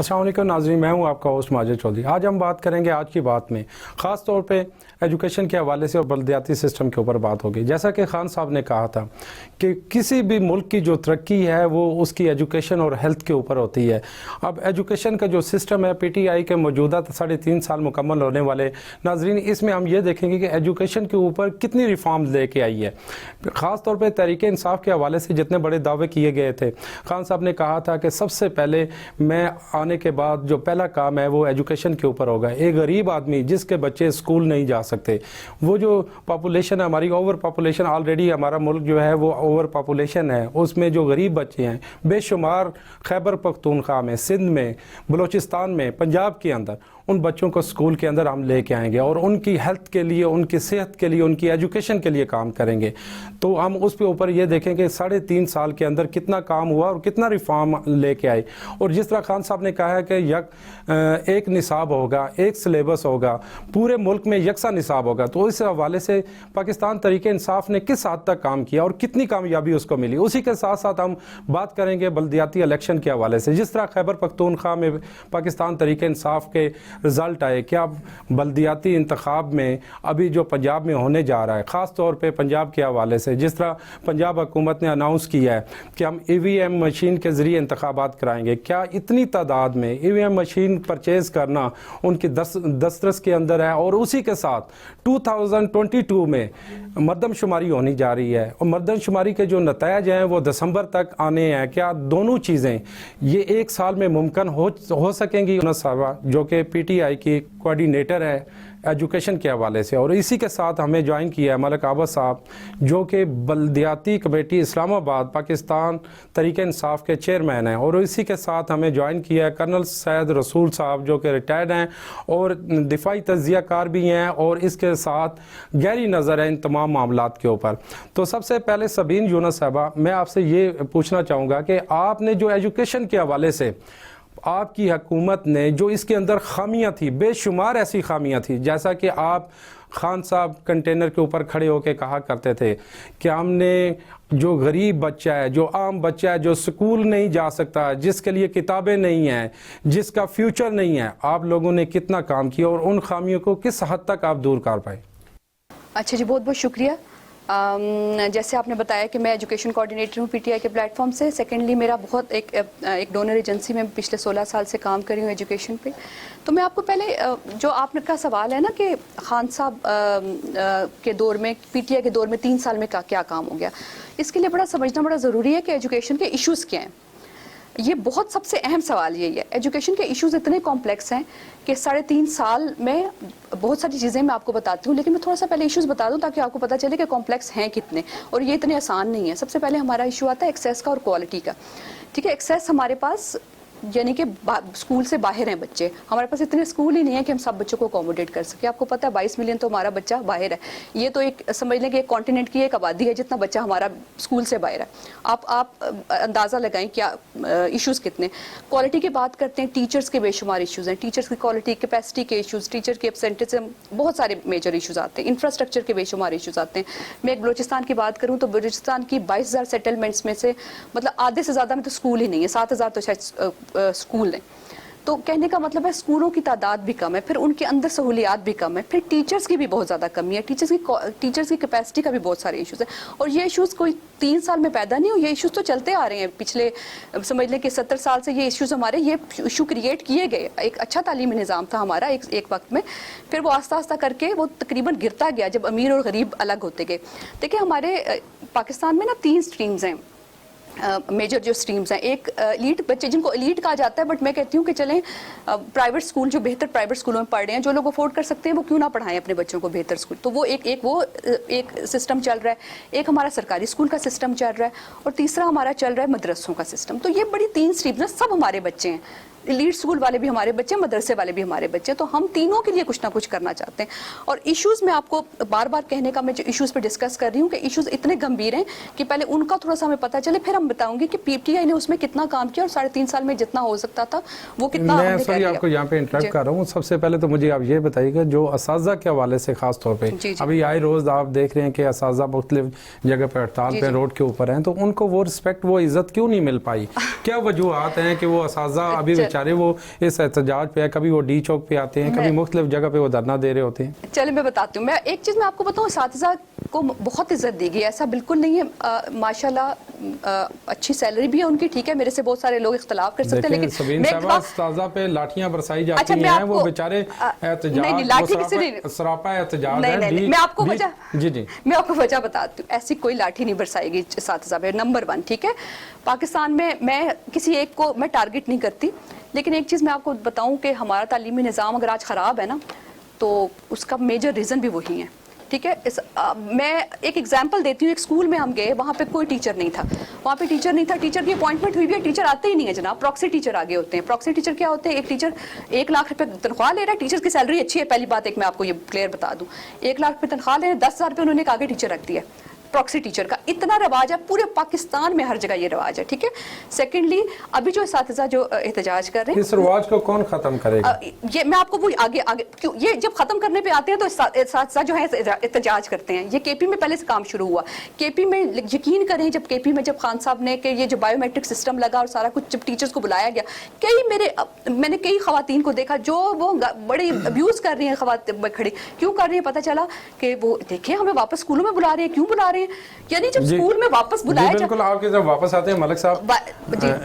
अस्सलाम वालेकुम नाज़रीन, मैं हूं आपका होस्ट माजिद चौधरी। आज हम बात करेंगे आज की बात में ख़ास तौर पे एजुकेशन के हवाले से और बलदियाती सिस्टम के ऊपर बात होगी। जैसा कि खान साहब ने कहा था कि किसी भी मुल्क की जो तरक्की है वो उसकी एजुकेशन और हेल्थ के ऊपर होती है। अब एजुकेशन का जो सिस्टम है PTI के मौजूदा 3.5 साल मुकम्मल होने वाले नाज़रीन, इसमें हम ये देखेंगे कि एजुकेशन के ऊपर कितनी रिफॉर्म्स लेके आई है। ख़ास तौर पर तहरीक इंसाफ के हवाले से जितने बड़े दावे किए गए थे, खान साहब ने कहा था कि सबसे पहले मैं आने के बाद जो पहला काम है वो एजुकेशन के ऊपर होगा। एक गरीब आदमी जिसके बच्चे स्कूल नहीं जा सकते, वो जो पॉपुलेशन है हमारी, ओवर पॉपुलेशन, ऑलरेडी हमारा मुल्क जो है वो ओवर पॉपुलेशन है, उसमें जो गरीब बच्चे हैं बेशुमार खैबर पख्तूनख्वा में, सिंध में, बलूचिस्तान में, पंजाब के अंदर, उन बच्चों को स्कूल के अंदर हम लेके आएंगे और उनकी हेल्थ के लिए, उनकी सेहत के लिए, उनकी एजुकेशन के लिए काम करेंगे। तो हम उस पे ऊपर ये देखें कि 3.5 साल के अंदर कितना काम हुआ और कितना रिफॉर्म लेके आए। और जिस तरह खान साहब ने कहा है कि एक निसाब होगा, एक सिलेबस होगा, पूरे मुल्क में यकसा निसाब होगा, तो इस हवाले से पाकिस्तान तहरीक इंसाफ ने किस हद तक काम किया और कितनी कामयाबी उसको मिली। उसी के साथ साथ हम बात करेंगे बल्दियाती इलेक्शन के हवाले से। जिस तरह खैबर पख्तूनख्वा में पाकिस्तान तहरीक इंसाफ के रिज़ल्ट आए, क्या बल्दियाती इंतखाब में अभी जो पंजाब में होने जा रहा है, ख़ास तौर पे पंजाब के हवाले से, जिस तरह पंजाब हुकूमत ने अनाउंस किया है कि हम EVM मशीन के ज़रिए इंतखाबात कराएंगे, क्या इतनी तादाद में EVM मशीन परचेज़ करना उनकी दस्तरस के अंदर है। और उसी के साथ 2022 में मरदमशुमारी होनी जा रही है और मरदमशुमारी के जो नतायज हैं वो दिसंबर तक आने हैं। क्या दोनों चीज़ें ये एक साल में मुमकिन हो सकेंगी? जो कि PTI की कोऑर्डिनेटर है एजुकेशन के हवाले से, और इसी के साथ हमें ज्वाइन किया है मलिक आबद साहब, जो कि बल्दियाती कमेटी इस्लामाबाद पाकिस्तान तहरीक इंसाफ के चेयरमैन हैं। और इसी के साथ हमें ज्वाइन किया है कर्नल सैयद रसूल साहब, जो कि रिटायर्ड हैं और दिफाई तज्जिया कार भी हैं, और इसके साथ गहरी नज़र है इन तमाम मामलात के ऊपर। तो सबसे पहले सबीन यूनुस साहबा, मैं आपसे ये पूछना चाहूँगा कि आपने जो एजुकेशन के हवाले से आपकी हुकूमत ने जो इसके अंदर खामियां थी, बेशुमार ऐसी खामियां थी, जैसा कि आप खान साहब कंटेनर के ऊपर खड़े होकर कहा करते थे कि हमने जो गरीब बच्चा है, जो आम बच्चा है, जो स्कूल नहीं जा सकता, जिसके लिए किताबें नहीं हैं, जिसका फ्यूचर नहीं है, आप लोगों ने कितना काम किया और उन खामियों को किस हद तक आप दूर कर पाए? अच्छा जी, बहुत बहुत शुक्रिया। जैसे आपने बताया कि मैं एजुकेशन कोऑर्डिनेटर हूँ PTI के प्लेटफॉर्म से। सेकेंडली मेरा बहुत एक डोनर एजेंसी में पिछले 16 साल से काम कर रही हूँ एजुकेशन पे। तो मैं आपको पहले जो आपने का सवाल है ना कि खान साहब के दौर में, PTI के दौर में 3 साल में क्या काम हो गया, इसके लिए बड़ा समझना बड़ा ज़रूरी है कि एजुकेशन के इश्यूज़ क्या हैं। ये बहुत सबसे अहम सवाल यही है। एजुकेशन के इश्यूज़ इतने कॉम्प्लेक्स हैं कि 3.5 साल में बहुत सारी चीज़ें मैं आपको बताती हूँ, लेकिन मैं थोड़ा सा पहले इश्यूज़ बता दूँ ताकि आपको पता चले कि कॉम्प्लेक्स हैं कितने और ये इतने आसान नहीं है। सबसे पहले हमारा इशू आता है एक्सेस का और क्वालिटी का। ठीक है, एक्सेस हमारे पास यानी कि स्कूल से बाहर हैं बच्चे, हमारे पास इतने स्कूल ही नहीं है कि हम सब बच्चों को अकोमोडेट कर सके। आपको पता है 22 मिलियन तो हमारा बच्चा बाहर है। ये तो एक समझ लें कि एक कॉन्टिनेंट की एक आबादी है जितना बच्चा हमारा स्कूल से बाहर है। आप अंदाज़ा लगाएं क्या इश्यूज़ कितने। क्वालिटी की बात करते हैं, टीचर्स के बेशुमार इश्यूज़ हैं, टीचर्स की क्वालिटी, कैपेसिटी के इश्यूज़, टीचर के एब्सेंटिज्म, बहुत सारे मेजर इश्यूज़ आते हैं। इंफ्रास्ट्रक्चर के बेशुमार इश्यूज़ आते हैं। मैं एक बलूचिस्तान की बात करूँ तो बलूचिस्तान की 22,000 सेटलमेंट्स में से मतलब आधे से ज़्यादा में तो स्कूल ही नहीं है, 7,000 तो शायद स्कूल हैं। तो कहने का मतलब है स्कूलों की तादाद भी कम है, फिर उनके अंदर सहूलियात भी कम है, फिर टीचर्स की भी बहुत ज़्यादा कमी है, टीचर्स की कैपेसिटी का भी बहुत सारे इश्यूज़ हैं। और ये इश्यूज़ कोई 3 साल में पैदा नहीं हुए, ये इश्यूज़ तो चलते आ रहे हैं पिछले समझ लें कि 70 साल से ये इश्यूज़ हमारे ये इशू क्रिएट किए गए। एक अच्छा तालीमी निज़ाम था हमारा एक वक्त में, फिर वो आस्ता आस्ता करके वो तकरीबन गिरता गया जब अमीर और गरीब अलग होते गए। देखिए हमारे पाकिस्तान में ना 3 स्ट्रीम्स हैं, मेजर जो स्ट्रीम्स हैं। एक एलीट बच्चे जिनको एलीट कहा जाता है, बट मैं कहती हूँ कि चलें प्राइवेट स्कूल, जो बेहतर प्राइवेट स्कूलों में पढ़ रहे हैं, जो लोग अफोर्ड कर सकते हैं वो क्यों ना पढ़ाएं अपने बच्चों को बेहतर स्कूल। तो वो एक सिस्टम चल रहा है। एक हमारा सरकारी स्कूल का सिस्टम चल रहा है और तीसरा हमारा चल रहा है मदरसों का सिस्टम। तो ये बड़ी 3 स्ट्रीम्स हैं, सब हमारे बच्चे हैं, एलीट स्कूल वाले भी हमारे बच्चे, मदरसे वाले भी हमारे बच्चे। तो हम तीनों के लिए कुछ ना कुछ करना चाहते हैं। और इश्यूज़ में आपको बार बार कहने का, मैं जो इश्यूज़ पे डिस्कस कर रही हूँ कि इश्यूज़ इतने गंभीर हैं कि पहले उनका थोड़ा सा हमें पता चले, फिर हम बताऊंगी कि PTI ने उसमें कितना काम किया और 3.5 साल में जितना हो सकता था वो कितना हमने कर लिया। आपको यहाँ पे इंटरप्ट कर रहा हूँ। सबसे पहले तो मुझे आप ये बताइएगा, जो असातिज़ा के हवाले से खास तौर पे अभी आए रोज़ आप देख रहे हैं कि असातिज़ा मुख्तलिफ जगह पर हड़ताल पे रोड के ऊपर हैं, तो उनको वो रिस्पेक्ट, वो इज़्ज़त क्यों नहीं मिल पाई? क्या वजूहात हैं कि वो असातिज़ा अभी बेचारे वो इस एहतजाज पे, कभी वो डी चौक पे आते हैं, कभी मुख्तलिफ जगह पे वो धरना दे रहे होते हैं। चलिए मैं बताती हूँ, मैं एक चीज़ मैं आपको बताऊँ, असातिज़ा को बहुत इज्जत दी गई, ऐसा बिल्कुल नहीं है। माशाल्लाह अच्छी सैलरी भी है उनकी, ठीक है, मेरे से बहुत सारे लोग इख्तलाफ कर सकते हैं, लेकिन सबीन साहबा उस्ताजा पे लाठियां बरसाई जाती हैं, वो बेचारे एहतजाज सरापा एहतजाज है। नहीं, मैं आपको वजह जी मैं आपको वजह बताती हूँ, ऐसी कोई लाठी नहीं बरसाएगी असातिज़ा पे। नंबर 1, ठीक है, पाकिस्तान में मैं किसी एक को मैं टारगेट नहीं करती, लेकिन एक चीज़ मैं आपको बताऊँ कि हमारा तालीमी निज़ाम अगर आज ख़राब है ना, तो उसका मेजर रीज़न भी वही है, ठीक है। मैं एक एग्जांपल देती हूँ, एक स्कूल में हम गए, वहाँ पे कोई टीचर नहीं था, वहाँ पे टीचर नहीं था, टीचर की अपॉइंटमेंट हुई भी है, टीचर आते ही नहीं है जनाब, प्रॉक्सी टीचर आगे होते हैं। प्रॉक्सी टीचर क्या होते हैं, एक टीचर 1 लाख रुपए तनख्वाह ले रहा है, टीचर की सैलरी अच्छी है, पहली बात एक मैं आपको ये क्लियर बता दूँ, 1 लाख रुपए तनख्वाह ले रहे हैं, 10,000 रुपये उन्होंने आगे टीचर रख दिया, प्रॉक्सी टीचर का इतना रवाज है, पूरे पाकिस्तान में हर जगह ये रवाज है, ठीक है। सेकेंडली, अभी जो असातिज़ा जो एहतजाज कर रहे हैं, इस रवाज को कौन खत्म करेगा? ये मैं आपको वो आगे क्यों, ये जब खत्म करने पे आते हैं तो असातिज़ा जो है एहतजाज करते हैं। ये केपी में पहले से काम शुरू हुआ, केपी में यकीन करें, जब केपी में जब खान साहब ने कि ये जो बायोमेट्रिक सिस्टम लगा और सारा कुछ, जब टीचर्स को बुलाया गया, मैंने कई खवातीन को देखा जो वो बड़े अब्यूज कर रही हैं, खवातीन खड़ी क्यों कर रही है, पता चला कि वो देखें हमें वापस स्कूलों में बुला रहे हैं, क्यों बुला रहे हैं, यानी जब स्कूल में वापस बुलाया जाए। बिल्कुल, आपकी तरफ वापस आते हैं मलिक साहब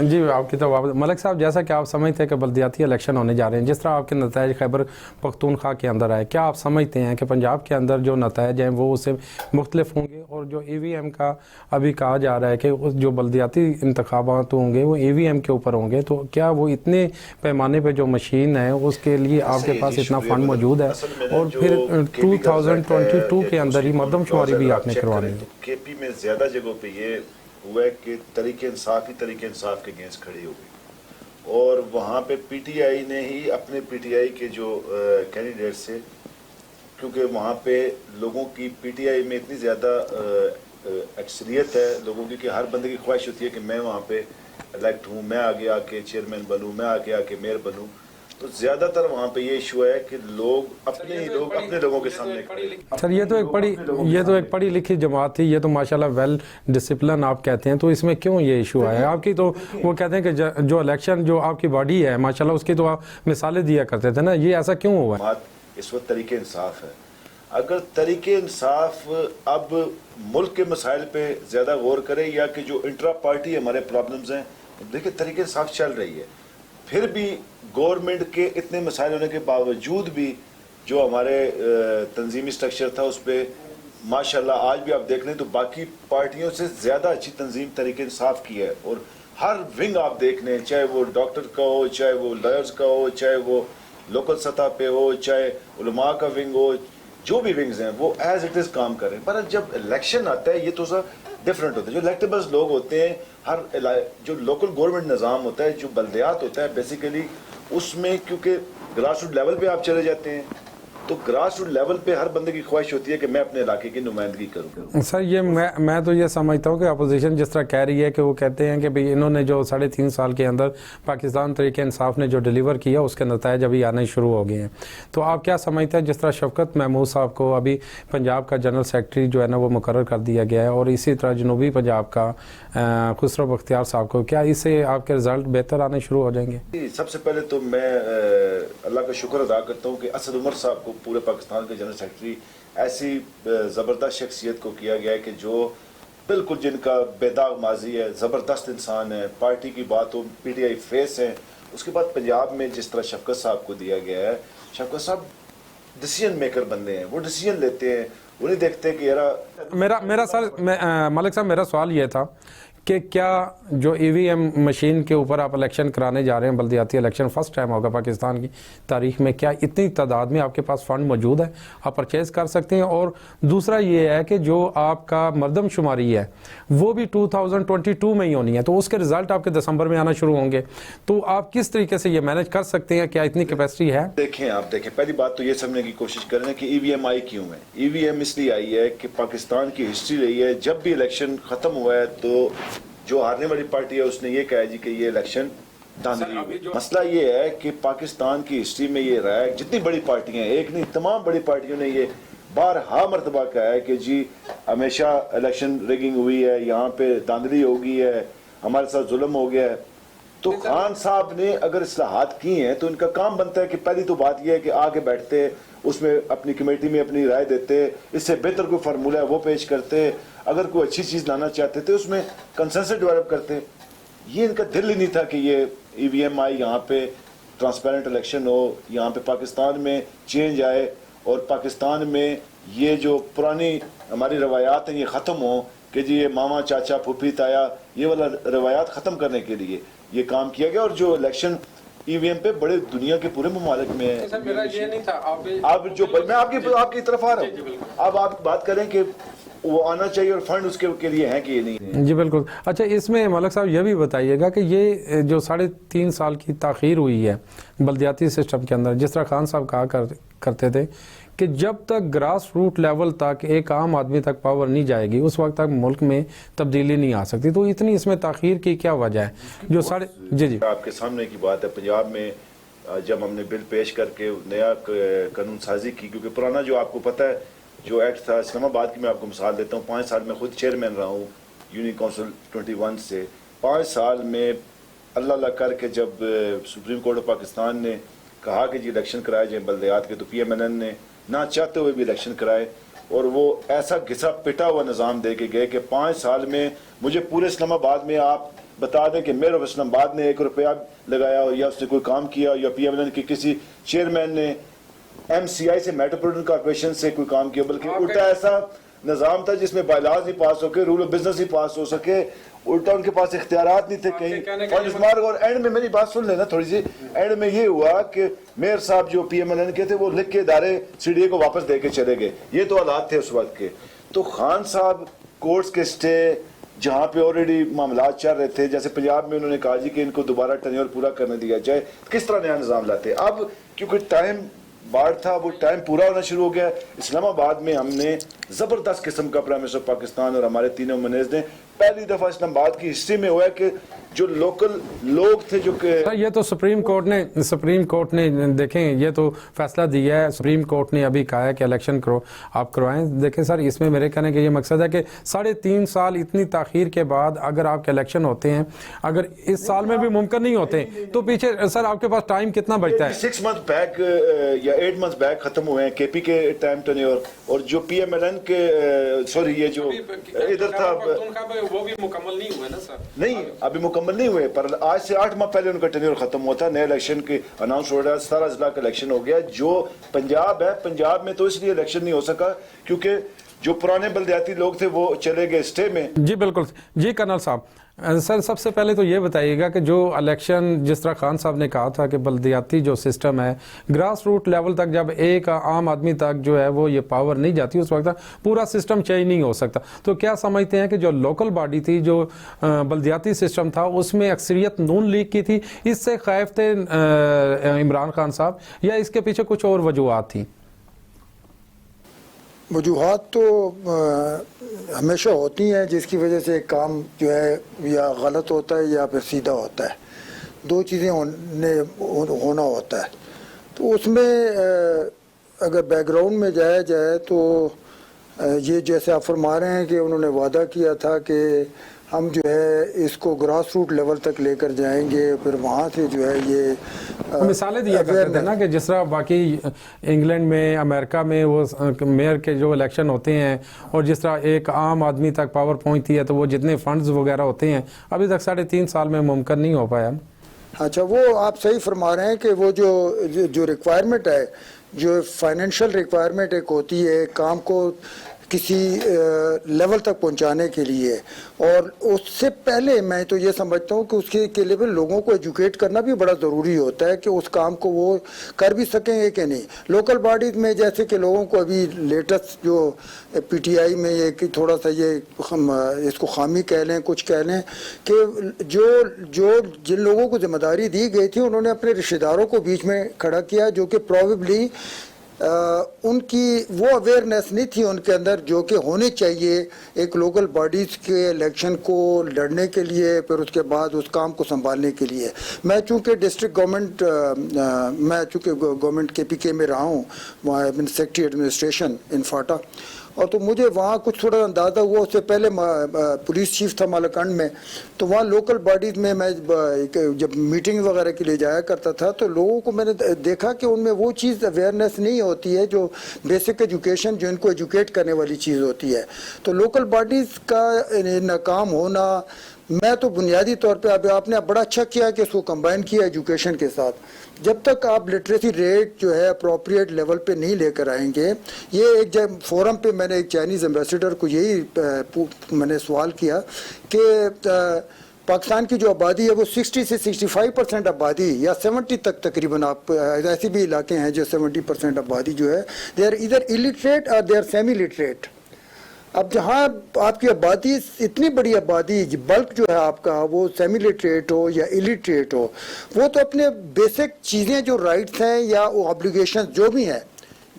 जी आपकी तरफ वापस। मलिक साहब, जैसा कि आप समझते हैं कि बल्दियाती इलेक्शन होने जा रहे हैं, जिस तरह आपके नताइज खैबर पख्तूनख्वा के अंदर आए, क्या आप समझते हैं कि पंजाब के अंदर जो नताइज हैं वो उससे मुख्तलिफ होंगे? और जो EVM का अभी कहा जा रहा है कि जो बल्दियाती इंतखाबात होंगे वो EVM के ऊपर होंगे, तो क्या वो इतने पैमाने पर जो मशीन है उसके लिए आपके पास इतना फंड मौजूद है? और फिर 2022 के अंदर ही मरदमशुमारी भी आपने करवानी है। केपी में ज़्यादा जगहों पे ये हुआ है कि तरीके इंसाफ के अगेंस्ट खड़ी हो गई, और वहाँ पे PTI ने ही अपने PTI के जो कैंडिडेट्स थे, क्योंकि वहाँ पे लोगों की PTI में इतनी ज़्यादा अक्सरियत है लोगों की कि हर बंदे की ख्वाहिश होती है कि मैं वहाँ पे इलेक्ट हूँ, मैं आगे आके चेयरमैन बनूँ, मैं आगे आके मेयर बनूँ। तो ज़्यादातर वहाँ पे ये इशू है कि लोग अपने लोगों के सामने खड़े। सर, ये तो एक पढ़ी लिखी जमात थी, ये तो माशाल्लाह वेल डिसिप्लिन आप कहते हैं, तो इसमें क्यों ये इशू आया आपकी? तो वो कहते हैं कि जो इलेक्शन जो आपकी बॉडी है माशाल्लाह उसकी तो आप मिसालें दिया करते थे ना, ये ऐसा क्यों हुआ? बात इस वक्त तरीके इंसाफ है। अगर तरीके इंसाफ अब मुल्क के मसाइल पे ज़्यादा गौर करे, या कि जो इंट्रा पार्टी हमारे प्रॉब्लम्स हैं, देखिए तरीके इंसाफ चल रही है, फिर भी गवर्नमेंट के इतने मसाइल होने के बावजूद भी जो हमारे तंजीमी स्ट्रक्चर था उस पर माशाल्लाह आज भी आप देख लें तो बाकी पार्टियों से ज़्यादा अच्छी तंजीम तरीके इंसाफ की है। और हर विंग आप देख लें, चाहे वो डॉक्टर का हो, चाहे वो लॉयर्स का हो, चाहे वो लोकल सतह पे हो, चाहे उलमा का विंग हो, जो भी विंग्स हैं वो एज इट इज़ काम करें। पर जब इलेक्शन आता है ये तो सर डिफरेंट होता है। जो इलेक्टेबल्स लोग होते हैं, हर जो लोकल गवर्नमेंट निज़ाम होता है, जो बल्दियात होता है, बेसिकली उसमें क्योंकि ग्रास रूट लेवल पे आप चले जाते हैं, तो ग्रास रूट लेवल पे हर बंदे की ख्वाहिश होती है कि मैं अपने इलाके की नुमाइंदगी करूँ। सर, ये मैं तो ये समझता हूँ कि अपोजिशन जिस तरह कह रही है कि वो कहते हैं कि भाई इन्होंने जो 3.5 साल के अंदर पाकिस्तान तरीके इंसाफ ने जो डिलीवर किया उसके नताइज अभी आने शुरू हो गए हैं, तो आप क्या समझते हैं जिस तरह शफकत महमूद साहब को अभी पंजाब का जनरल सेक्रेटरी जो है ना वो मुकर्रर कर दिया गया है, और इसी तरह जनूबी पंजाब का खुसरो बख्तियार साहब को, क्या इससे आपके रिजल्ट बेहतर आने शुरू हो जाएंगे? सबसे पहले तो मैं अल्लाह का शुक्र अदा करता हूँ कि असद उमर साहब को पूरे पाकिस्तान के जनरल सेक्रेटरी ऐसी ज़बरदस्त शख्सियत को किया गया है कि जो बिल्कुल जिनका बेदाग माजी है, ज़बरदस्त इंसान है, पार्टी की बात हो, PTI फेस है। उसके बाद पंजाब में जिस तरह शफकत साहब को दिया गया है, शफकत साहब डिसीजन मेकर बंदे हैं, वो डिसीजन लेते हैं, वो नहीं देखते कि यार मेरा सर मलिक साहब मेरा सवाल ये था कि क्या जो EVM मशीन के ऊपर आप इलेक्शन कराने जा रहे हैं, बल्दियाती इलेक्शन फर्स्ट टाइम होगा पाकिस्तान की तारीख में, क्या इतनी तादाद में आपके पास फ़ंड मौजूद है, आप परचेज़ कर सकते हैं? और दूसरा ये है कि जो आपका मरदमशुमारी है वो भी 2022 में ही होनी है, तो उसके रिज़ल्ट आपके दिसंबर में आना शुरू होंगे, तो आप किस तरीके से ये मैनेज कर सकते हैं? क्या इतनी कैपेसिटी है? आप देखें पहली बात तो ये समझने की कोशिश करें कि EVM आई क्यों है। EVM इसलिए आई है कि पाकिस्तान की हिस्ट्री रही है, जब भी इलेक्शन ख़त्म हुआ है तो जो हारने वाली पार्टी है उसने ये कहा जी कि ये इलेक्शन धांधली हुई। मसला ये है कि पाकिस्तान की हिस्ट्री में ये रहा है, जितनी बड़ी पार्टियां हैं, एक नहीं तमाम बड़ी पार्टियों ने ये बारहा मरतबा कहा है कि जी हमेशा इलेक्शन रिगिंग हुई है, यहाँ पे धांधली हो गई है, हमारे साथ जुल्म हो गया है। تو خان صاحب نے اگر اصلاحات کی ہیں تو ان کا کام بنتا ہے کہ پہلی تو بات یہ ہے کہ آگے بیٹھتے, اس میں اپنی کمیٹی میں اپنی رائے دیتے, اس سے بہتر کوئی فارمولہ ہے وہ پیش کرتے, اگر کوئی اچھی چیز لانا چاہتے تھے اس میں کنسنسس ڈیولپ کرتے. یہ ان کا دل ہی نہیں تھا کہ یہ ای وی ایم آئی یہاں پہ ٹرانسپیرنٹ الیکشن ہو, یہاں پہ پاکستان میں چینج آئے اور پاکستان میں یہ جو پرانی ہماری روایات ہیں یہ ختم ہوں کہ جی یہ ماما چاچا پھوپھی تایا یہ والا روایات ختم کرنے کے لیے یہ کام کیا گیا. اور جو الیکشن ای وی ایم پہ بڑے دنیا کے پورے ممالک میں ہے. اب جو میں آپ کی طرف آ رہا ہوں, اب آپ بات کریں کہ وہ آنا چاہیے اور فنڈ اس کے لیے ہیں کہ یہ نہیں ہے. جی بالکل. اچھا اس میں ملک صاحب یہ بھی بتائیے گا کہ یہ جو 3.5 سال کی تاخیر ہوئی ہے بلدیاتی سسٹم کے اندر, جس طرح خان صاحب کہا کرتے تھے کہ جب تک گراس روٹ لیول تک ایک عام آدمی تک پاور نہیں جائے گی اس وقت تک ملک میں تبدیلی نہیں آ سکتی, تو اتنی اس میں تاخیر کی کیا وجہ ہے جو جی آپ کے سامنے کی بات ہے. پنجاب میں جب ہم نے بل پیش کر کے نیا قانون سازی کی, کیونکہ پرانا جو آپ کو پتہ ہے جو ایکٹ تھا اسلام آباد کی, میں آپ کو مثال دیتا ہوں, 5 سال میں خود چیئرمین رہا ہوں یونین کونسل 21 سے. 5 سال میں اللہ کر کے جب سپریم کورٹ آف پاکستان نے کہا کہ جی الیکشن کرائے جائیں بلدیات کے, تو پی ایم این این نے نہ چاہتے ہوئے بھی الیکشن کرائے اور وہ ایسا گھسا پٹا ہوا نظام دے کے گئے کہ 5 سال میں مجھے پورے اسلام آباد میں آپ بتا دیں کہ میئر آف اسلام آباد نے 1 روپیہ لگایا یا اس نے کوئی کام کیا, یا پی ایم این این کے کسی چیئرمین نے ایم سی آئی سے میٹروپولیٹن کارپوریشن سے کوئی کام کیا, بلکہ الٹا ایسا نظام تھا جس میں بائیلاز نہیں پاس ہو کے, رول آف بزنس نہیں پاس ہو سکے, الٹا ان کے پاس اختیارات نہیں تھے کہیں فنڈز مار. اور اینڈ میں میری بات سن لینا تھوڑی سی, اینڈ میں یہ ہوا کہ میئر صاحب جو پی ایم این این کے تھے وہ لکھ کے ادارے سی ڈی اے کو واپس دے کے چلے گئے. یہ تو حالات تھے اس وقت کے. تو خان صاحب کورٹس کے اسٹے جہاں پہ آلریڈی معاملات چل رہے تھے, جیسے پنجاب میں انہوں نے کہا جی کہ ان کو دوبارہ ٹینیور پورا کرنے دیا جائے, کس طرح نیا نظام لاتے. اب کیونکہ ٹائم بار تھا, وہ ٹائم پورا ہونا شروع ہو گیا. اسلام آباد میں ہم نے زبردست قسم کا پرائم منسٹر پاکستان اور ہمارے تینوں منیز نے پہلی دفعہ اسلام آباد کی ہسٹری میں ہوا ہے کہ جو لوکل لوگ تھے جو کہ یہ تو سپریم کورٹ نے دیکھیں یہ تو فیصلہ دیا ہے. سپریم کورٹ نے ابھی کہا ہے کہ الیکشن آپ کروائیں. دیکھیں سر اس میں میرے کہنے کا یہ مقصد ہے کہ 3.5 سال اتنی تاخیر کے بعد اگر آپ کے الیکشن ہوتے ہیں, اگر اس سال میں بھی ممکن نہیں ہوتے تو پیچھے سر آپ کے پاس ٹائم کتنا بچتا ہے؟ 6 months بیک یا 8 months بیک ختم ہوئے ہیں کے پی کے ٹائم ٹینیور, اور جو پی ایم ایل این کے سوری یہ جو ادھر تھا وہ بھی مکمل نہیں ہوئے نا سر. نہیں ابھی مکمل نہیں ہوئے, پر آج سے 8 ماہ پہلے ان کا ٹینیور ختم ہوا تھا. نئے الیکشن کے اناؤنس ہو رہا ہے, 17 اضلاع کا الیکشن ہو گیا. جو پنجاب ہے, پنجاب میں تو اس لیے الیکشن نہیں ہو سکا کیونکہ جو پرانے بلدیاتی لوگ تھے وہ چلے گئے اسٹے میں. جی بالکل. جی کرنل صاحب, سر سب سے پہلے تو یہ بتائیے گا کہ جو الیکشن جس طرح خان صاحب نے کہا تھا کہ بلدیاتی جو سسٹم ہے گراس روٹ لیول تک جب ایک عام آدمی تک جو ہے وہ یہ پاور نہیں جاتی اس وقت پورا سسٹم چینج نہیں ہو سکتا. تو کیا سمجھتے ہیں کہ جو لوکل باڈی تھی, جو بلدیاتی سسٹم تھا, اس میں اکثریت نون لیگ کی تھی, اس سے خائف تھے عمران خان صاحب, یا اس کے پیچھے کچھ اور وجوہات تھیں؟ وجوہات تو ہمیشہ ہوتی ہیں جس کی وجہ سے کام جو ہے یا غلط ہوتا ہے یا پھر سیدھا ہوتا ہے. 2 چیزیں ہونا ہوتا ہے. تو اس میں اگر بیک گراؤنڈ میں جایا جائے تو یہ جیسے آپ فرما رہے ہیں کہ انہوں نے وعدہ کیا تھا کہ ہم جو ہے اس کو گراس روٹ لیول تک لے کر جائیں گے, پھر وہاں سے جو ہے یہ مثالیں دیا کرتے تھے نا کہ جس طرح باقی انگلینڈ میں, امریکہ میں وہ میئر کے جو الیکشن ہوتے ہیں اور جس طرح ایک عام آدمی تک پاور پہنچتی ہے تو وہ جتنے فنڈز وغیرہ ہوتے ہیں ابھی تک 3.5 سال میں ممکن نہیں ہو پایا. اچھا, وہ آپ صحیح فرما رہے ہیں کہ وہ جو ریکوائرمنٹ ہے, جو فائنینشیل ریکوائرمنٹ ایک ہوتی ہے کام کو کسی لیول تک پہنچانے کے لیے, اور اس سے پہلے میں تو یہ سمجھتا ہوں کہ اس کے لیے لوگوں کو ایجوکیٹ کرنا بھی بڑا ضروری ہوتا ہے کہ اس کام کو وہ کر بھی سکیں گے کہ نہیں. لوکل باڈیز میں جیسے کہ لوگوں کو ابھی لیٹسٹ جو پی ٹی آئی میں یہ کہ تھوڑا سا یہ اس کو خامی کہہ لیں, کچھ کہہ لیں کہ جن لوگوں کو ذمہ داری دی گئی تھی انہوں نے اپنے رشتہ داروں کو بیچ میں کھڑا کیا, جو کہ پروبیبلی ان کی وہ اویئرنیس نہیں تھی ان کے اندر جو کہ ہونی چاہیے ایک لوکل باڈیز کے الیکشن کو لڑنے کے لیے, پھر اس کے بعد اس کام کو سنبھالنے کے لیے. میں چونکہ ڈسٹرکٹ گورنمنٹ کے پی کے میں رہا ہوں, وہاں سیکٹری ایڈمنسٹریشن ان فاٹا, اور تو مجھے وہاں کچھ تھوڑا اندازہ ہوا. اس سے پہلے پولیس چیف تھا مالکنڈ میں, تو وہاں لوکل باڈیز میں جب میٹنگ وغیرہ کے لیے جایا کرتا تھا تو لوگوں کو میں نے دیکھا کہ ان میں وہ چیز اویئرنیس نہیں ہوتی ہے جو بیسک ایجوکیشن جو ان کو ایجوکیٹ کرنے والی چیز ہوتی ہے. تو لوکل باڈیز کا ناکام ہونا, میں تو بنیادی طور پہ اب آپ نے بڑا اچھا کیا کہ اس کو کمبائن کیا ایجوکیشن کے ساتھ. جب تک آپ لٹریسی ریٹ جو ہے اپروپریٹ لیول پہ نہیں لے کر آئیں گے, یہ ایک جب فورم پہ میں نے ایک چائنیز ایمبیسیڈر کو یہی میں نے سوال کیا کہ پاکستان کی جو آبادی ہے وہ 60 سے 65% آبادی یا 70 تک تقریباً, آپ ایسے بھی علاقے ہیں جو 70% آبادی جو ہے دے آر ادھر illiterate اور دے آر سیمی لٹریٹ. اب جہاں آپ کی آبادی اتنی بڑی آبادی بلک جو ہے آپ کا وہ سیمی لٹریٹ ہو یا illiterate ہو, وہ تو اپنے بیسک چیزیں جو رائٹس ہیں یا آبلیگیشن جو بھی ہیں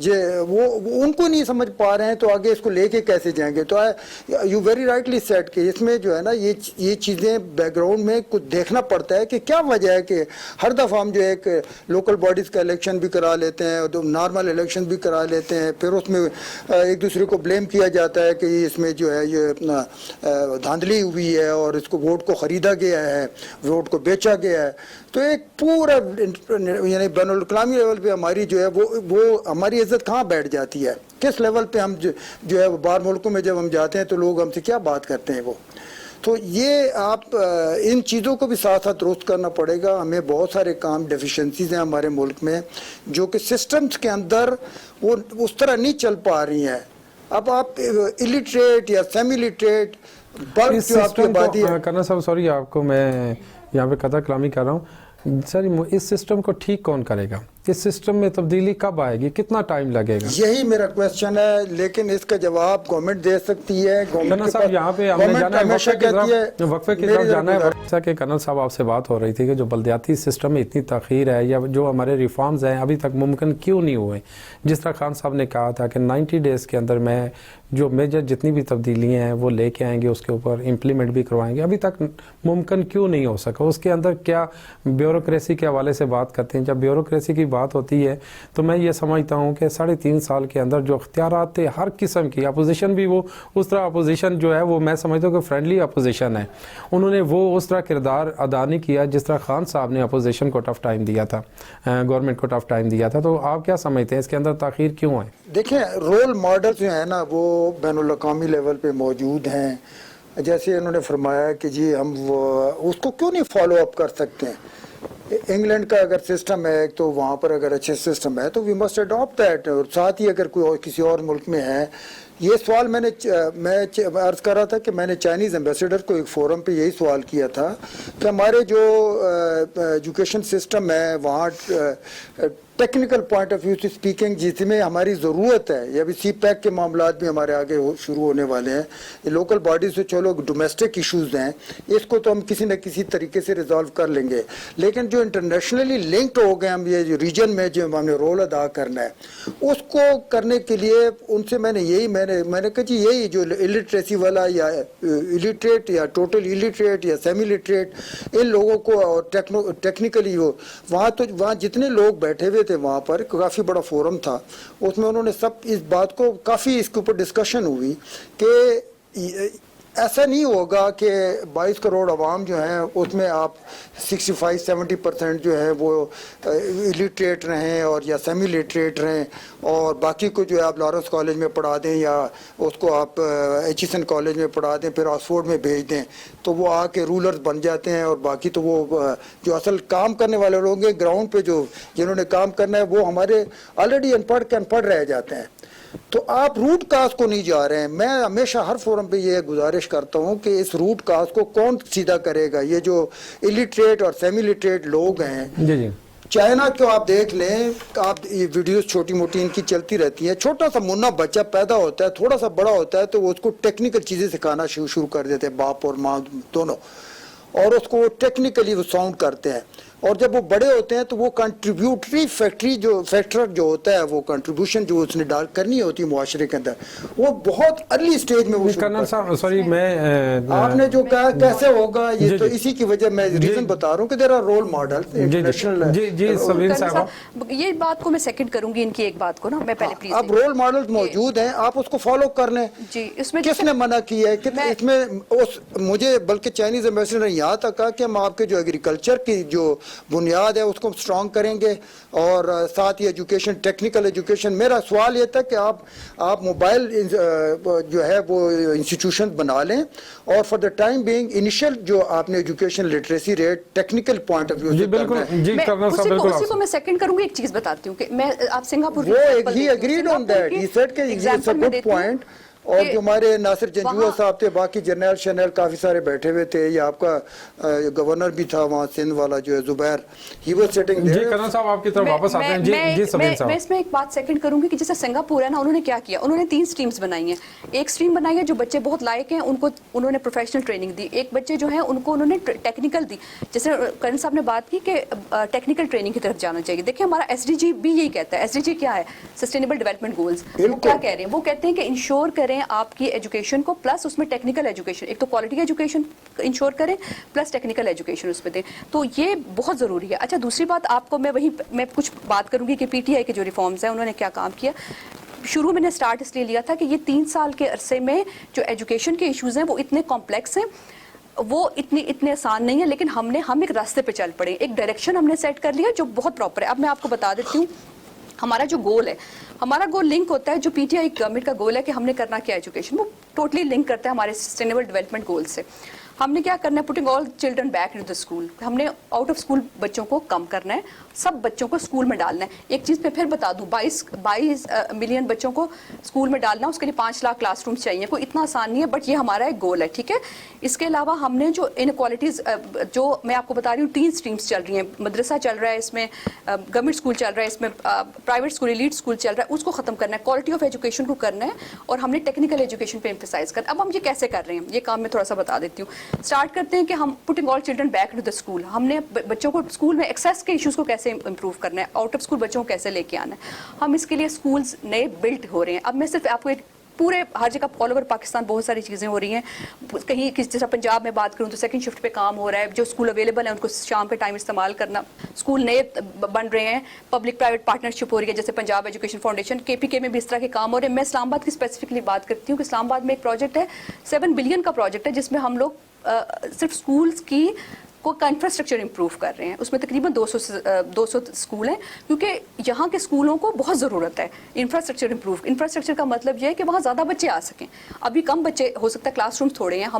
وہ ان کو نہیں سمجھ پا رہے ہیں, تو آگے اس کو لے کے کیسے جائیں گے. تو یو ویری رائٹلی سیڈ کہ اس میں جو ہے نا یہ چیزیں بیک گراؤنڈ میں کچھ دیکھنا پڑتا ہے کہ کیا وجہ ہے کہ ہر دفعہ ہم جو ایک لوکل باڈیز کا الیکشن بھی کرا لیتے ہیں, نارمل الیکشن بھی کرا لیتے ہیں, پھر اس میں ایک دوسرے کو بلیم کیا جاتا ہے کہ اس میں جو ہے یہ دھاندلی ہوئی ہے اور اس کو ووٹ کو خریدا گیا ہے, ووٹ کو بیچا گیا ہے. تو ایک پورا یعنی بین الاقوامی لیول پہ ہماری جو ہے وہ ہماری عزت کہاں بیٹھ جاتی ہے, کس لیول پہ ہم جو ہے باہر ملکوں میں جب ہم جاتے ہیں تو لوگ ہم سے کیا بات کرتے ہیں وہ. تو یہ آپ ان چیزوں کو بھی ساتھ ساتھ درست کرنا پڑے گا. ہمیں بہت سارے کام ڈیفیشنسیز ہیں ہمارے ملک میں جو کہ سسٹمز کے اندر وہ اس طرح نہیں چل پا رہی ہیں. اب آپ illiterate یا سیمی لٹریٹ بلک جو آپ کی آبادی ہے. کرنا صاحب سوری آپ کو میں یہاں پہ قطع کلامی کر رہا ہوں سر, اس سسٹم کو ٹھیک کون کرے گا, اس سسٹم میں تبدیلی کب آئے گی, کتنا ٹائم لگے گا؟ یہی میرا کویسچن ہے, لیکن اس کا جواب گورنمنٹ دے سکتی ہے. کرنل صاحب یہاں پہ ہم نے جانا ہے وقفے کی طرف جانا ہے. جیسا کہ کرنل صاحب آپ سے بات ہو رہی تھی کہ جو بلدیاتی سسٹم میں اتنی تاخیر ہے یا جو ہمارے ریفارمز ہیں ابھی تک ممکن کیوں نہیں ہوئے, جس طرح خان صاحب نے کہا تھا کہ 90 ڈیز کے اندر میں جو میجر جتنی بھی تبدیلیاں ہیں وہ لے کے آئیں گے, اس کے اوپر امپلیمنٹ بھی کروائیں گے, ابھی تک ممکن کیوں نہیں ہو سکا. اس کے اندر کیا بیوروکریسی کے حوالے سے بات کرتے ہیں, جب بیوروکریسی کی بات ہوتی ہے تو میں یہ سمجھتا ہوں کہ 3.5 سال کے اندر جو اختیارات تھے ہر قسم کی, اپوزیشن بھی وہ اس طرح اپوزیشن جو ہے وہ میں سمجھتا ہوں کہ فرینڈلی اپوزیشن ہے, انہوں نے وہ اس طرح کردار ادا نہیں کیا جس طرح خان صاحب نے اپوزیشن کو ٹف ٹائم دیا تھا, گورنمنٹ کو ٹف ٹائم دیا تھا. تو آپ کیا سمجھتے ہیں اس کے اندر تاخیر کیوں ہے؟ دیکھیں رول ماڈل جو ہیں نا وہ بین الاقوامی لیول پہ موجود ہیں. جیسے انہوں نے فرمایا کہ جی ہم اس کو کیوں نہیں فالو اپ کر سکتے ہیں. انگلینڈ کا اگر سسٹم ہے تو وہاں پر اگر اچھے سسٹم ہے تو وی مسٹ اڈاپٹ دیٹ. اور ساتھ ہی اگر کوئی اور کسی اور ملک میں ہے, یہ سوال میں عرض کر رہا تھا کہ میں نے چائنیز ایمبیسیڈر کو ایک فورم پہ یہی سوال کیا تھا کہ ہمارے جو ایجوکیشن سسٹم ہے وہاں ٹیکنیکل پوائنٹ آف ویو سے اسپیکنگ جس میں ہماری ضرورت ہے, یا بھی سی پیک کے معاملات بھی ہمارے آگے شروع ہونے والے ہیں. یہ لوکل باڈی سے چلو ڈومیسٹک ایشوز ہیں, اس کو تو ہم کسی نہ کسی طریقے سے ریزالو کر لیں گے, لیکن جو انٹرنیشنلی لنکڈ ہو گئے ہم یہ جو ریجن میں جو ہم نے رول ادا کرنا ہے اس کو کرنے کے لیے ان سے میں نے کہا جی یہی جو illiteracy والا یا illiterate یا ٹوٹل illiterate یا سیمی لٹریٹ ان لوگوں کو اور ٹیکنیکلی وہاں جتنے لوگ بیٹھے ہوئے تھے وہاں پر کافی بڑا فورم تھا, اس میں انہوں نے سب اس بات کو کافی اس کے اوپر ڈسکشن ہوئی کہ ایسا نہیں ہوگا کہ 22 کروڑ عوام جو ہیں اس میں آپ 65-70% جو ہے وہ illiterate رہیں اور یا سیمی لٹریٹ رہیں, اور باقی کو جو ہے آپ لارنس کالج میں پڑھا دیں یا اس کو آپ ایچیسن کالج میں پڑھا دیں پھر آکسفورڈ میں بھیج دیں تو وہ آ کے رولرز بن جاتے ہیں, اور باقی تو وہ جو اصل کام کرنے والے لوگ ہیں گراؤنڈ پہ جنہوں نے کام کرنا ہے وہ ہمارے آلریڈی ان پڑھ رہ جاتے ہیں. تو آپ روٹ کاز کو نہیں جا رہے ہیں. میں ہمیشہ ہر فورم پہ یہ گزارش کرتا ہوں کہ اس روٹ کاز کو کون سیدھا کرے گا. یہ جو illiterate اور سیمی لٹریٹ لوگ ہیں, جی چائنا کو آپ دیکھ لیں, آپ یہ ویڈیوز چھوٹی موٹی ان کی چلتی رہتی ہیں, چھوٹا سا منا بچہ پیدا ہوتا ہے, تھوڑا سا بڑا ہوتا ہے تو وہ اس کو ٹیکنیکل چیزیں سکھانا شروع کر دیتے ہیں, باپ اور ماں دونوں, اور اس کو ٹیکنیکلی وہ ساؤنڈ کرتے ہیں. اور جب وہ بڑے ہوتے ہیں تو وہ کنٹریبیوٹری فیکٹر جو ہوتا ہے, وہ کنٹریبیوشن جو اس نے کرنی ہوتی ہے معاشرے کے اندر, وہ بہت ارلی سٹیج میں وہ کرنل صاحب سوری میں آپ نے جو کہا کیسے ہوگا, یہ تو اسی کی وجہ میں ریزن بتا رہا ہوں کہ دیر آر رول ماڈل. جی سبین صاحب یہ بات کو میں سیکنڈ کروں گی, ان کی ایک بات کو نا میں پہلے پلیز. اب رول ماڈل موجود ہیں, آپ اس کو فالو کر لیں. جی اس میں کس نے منع کیا ہے کہ اس میں مجھے بلکہ چائنیز ایمبیسڈر نے یہاں تک کہا کہ ہم آپ کے جو ایگریکلچر کی جو بنیاد ہے اس کو اسٹرانگ کریں گے, اور ساتھ ہی ایجوکیشن, ٹیکنیکل ایجوکیشن. میرا سوال یہ تھا کہ آپ موبائل جو ہے وہ انسٹیٹیوشن بنا لیں, اور for the time being initial جو آپ نے education literacy rate technical point of view جی بالکل, جی کرنل صاحب بالکل. اسی کو میں سیکنڈ کروں گی. ایک چیز بتاتی ہوں کہ میں آپ سنگاپور وہ he agreed on that, he said کہ اٹس اے گڈ پوائنٹ. اور جو ہمارے ناصر جنجوعہ صاحب تھے, باقی جرنیل شنیل کافی سارے بیٹھے ہوئے تھے, یا آپ کا گورنر بھی تھا وہاں سندھ والا جو ہے Zubair, he was sitting there. جی کرنل صاحب آپ کی طرف واپس آتے ہیں. جی سبین صاحب میں اس میں ایک بات سیکنڈ کروں گی کہ جیسے سنگاپور ہے نا, انہوں نے کیا کیا, انہوں نے 3 سٹریمز بنائی ہیں. ایک سٹریم بنائی ہے جو بچے بہت لائق ہیں, ان کو انہوں نے پروفیشنل ٹریننگ دی. ایک بچے جو ہیں ان کو انہوں نے ٹیکنیکل دی, جیسے کرنل صاحب نے بات کی کہ ٹیکنیکل ٹریننگ کی طرف جانا چاہیے. دیکھیں ہمارا SDG بھی یہی کہتا ہے. SDG کیا ہے؟ Sustainable development goals. وہ کیا کہہ رہے ہیں؟ وہ کہتے ہیں کہ انشور کریں آپ کی ایجوکیشن کو, پلس اس میں ٹیکنیکل ایجوکیشن, ایک تو کوالٹی ایجوکیشن انشور کریں پلس ٹیکنیکل ایجوکیشن اس پہ دیں. تو یہ بہت ضروری ہے. اچھا دوسری بات آپ کو میں کچھ بات کروں گی کہ PTI کے جو ریفارمز ہیں انہوں نے کیا کام کیا. شروع میں نے سٹارٹ اس لیے لیا تھا کہ یہ 3 سال کے عرصے میں جو ایجوکیشن کے ایشوز ہیں وہ اتنے کمپلیکس ہیں, وہ اتنے آسان نہیں ہے, لیکن ہم ایک راستے پہ چل پڑے, ایک ڈائریکشن ہم نے سیٹ کر لیا جو بہت پراپر ہے. اب میں آپ کو بتا دیتی ہوں ہمارا جو گول ہے, ہمارا گول لنک ہوتا ہے جو PTI گورنمنٹ کا گول ہے کہ ہم نے کرنا کیا ایجوکیشن, وہ ٹوٹلی لنک کرتا ہے ہمارے سسٹینیبل ڈیولپمنٹ گول سے. ہم نے کیا کرنا ہے, putting all children back into the school. ہم نے آؤٹ آف اسکول بچوں کو کم کرنا ہے, سب بچوں کو اسکول میں ڈالنا ہے. ایک چیز میں پھر بتا دوں, 22 ملین بچوں کو اسکول میں ڈالنا, اس کے لیے 5 لاکھ کلاس رومس چاہیے. کوئی اتنا آسان نہیں ہے, بٹ یہ ہمارا ایک گول ہے, ٹھیک ہے. اس کے علاوہ ہم نے جو انکوالٹیز جو میں آپ کو بتا رہی ہوں 3 اسٹریمس چل رہی ہیں, مدرسہ چل رہا ہے, اس میں گورنمنٹ اسکول چل رہا ہے, اس میں پرائیویٹ اسکول ایلیٹ اسکول چل رہا ہے, اس کو ختم کرنا ہے, کوالٹی آف ایجوکیشن کو کرنا ہے, اور ہم نے ٹیکنیکل ایجوکیشن پہ امفسائز کرنا. اب ہم یہ کیسے کر رہے ہیں, یہ کام میں تھوڑا سا بتا دیتی ہوں. اسٹارٹ کرتے ہیں کہ ہم putting all children back to the school. ہم نے بچوں کو اسکول میں ایکسیس کے ایشوز کو کیسے امپروو کرنا ہے, آؤٹ آف اسکول بچوں کو کیسے لے کے آنا ہے. ہم اس کے لیے اسکولز نئے بلڈ ہو رہے ہیں. اب میں صرف آپ کو پورے ہر جگہ آل اوور پاکستان بہت ساری چیزیں ہو رہی ہیں. کہیں جیسا پنجاب میں بات کروں تو 2nd شفٹ پہ کام ہو رہا ہے, جو اسکول اویلیبل ہیں ان کو شام کے ٹائم استعمال کرنا. اسکول نئے بن رہے ہیں, پبلک پرائیویٹ پارٹنرشپ ہو رہی ہے, جیسے پنجاب ایجوکیشن فاؤنڈیشن, KPK میں بھی اس طرح کے کام ہو رہے ہیں. میں اسلام آباد کی اسپیسیفکلی بات کرتی ہوں کہ اسلام آباد میں ایک پروجیکٹ ہے, 7 بلین کا پروجیکٹ ہے, جس میں ہم لوگ صرف اسکولس کی کا انفراسٹرکچر امپروو کر رہے ہیں. اس میں تقریباً 200 اسکول ہیں, کیونکہ یہاں کے اسکولوں کو بہت ضرورت ہے انفراسٹرکچر امپروو. انفراسٹرکچر کا مطلب یہ ہے کہ وہاں زیادہ بچے آ سکیں. ابھی کم بچے ہو سکتا ہے, کلاس رومس تھوڑے ہیں.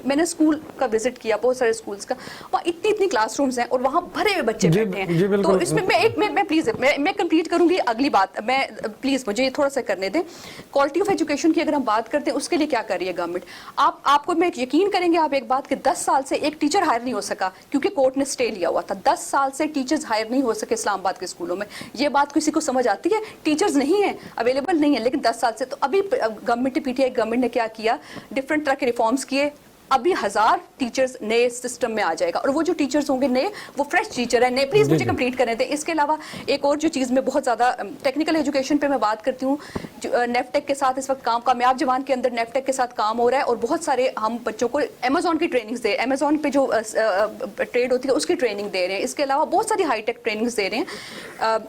میں نے اسکول کا وزٹ کیا, بہت سارے اسکولس کا, وہاں اتنی کلاس رومس ہیں اور وہاں بھرے ہوئے بچے بیٹھے ہیں. تو اس میں میں پلیز میں کمپلیٹ کروں گی اگلی بات, میں پلیز مجھے یہ تھوڑا سا کرنے دیں. کوالٹی آف ایجوکیشن کی اگر ہم بات کرتے ہیں, اس کے لیے کیا کر رہی ہے گورنمنٹ. آپ کو میں یقین کریں گے آپ ایک بات کہ 10 سال سے ایک ٹیچر ہائر نہیں ہو سکا, کیونکہ کورٹ نے اسٹے لیا ہوا تھا. 10 سال سے ٹیچرز ہائر نہیں ہو سکے اسلام آباد کے اسکولوں میں. یہ بات کسی کو سمجھ آتی ہے؟ ٹیچرز نہیں ہیں, اویلیبل نہیں ہیں, لیکن 10 سال سے. تو ابھی گورنمنٹ PTI گورنمنٹ نے کیا کیا, ڈفرنٹ طرح کے ریفارمز کیے. ابھی 1000 ٹیچرز نئے سسٹم میں آ جائے گا, اور وہ جو ٹیچرز ہوں گے نئے, وہ فریش ٹیچر ہیں نئے. پلیز مجھے کمپلیٹ کرنے دیں. اس کے علاوہ ایک اور جو چیز میں بہت زیادہ ٹیکنیکل ایجوکیشن پہ میں بات کرتی ہوں, نیفٹیک کے ساتھ اس وقت کامیاب جوان کے اندر نیفٹیک کے ساتھ کام ہو رہا ہے, اور بہت سارے ہم بچوں کو امیزون کی ٹریننگز دے, امیزون پہ جو ٹریڈ ہوتی ہے اس کی ٹریننگ دے رہے ہیں. اس کے علاوہ بہت ساری ہائی ٹیک ٹریننگز دے رہے ہیں.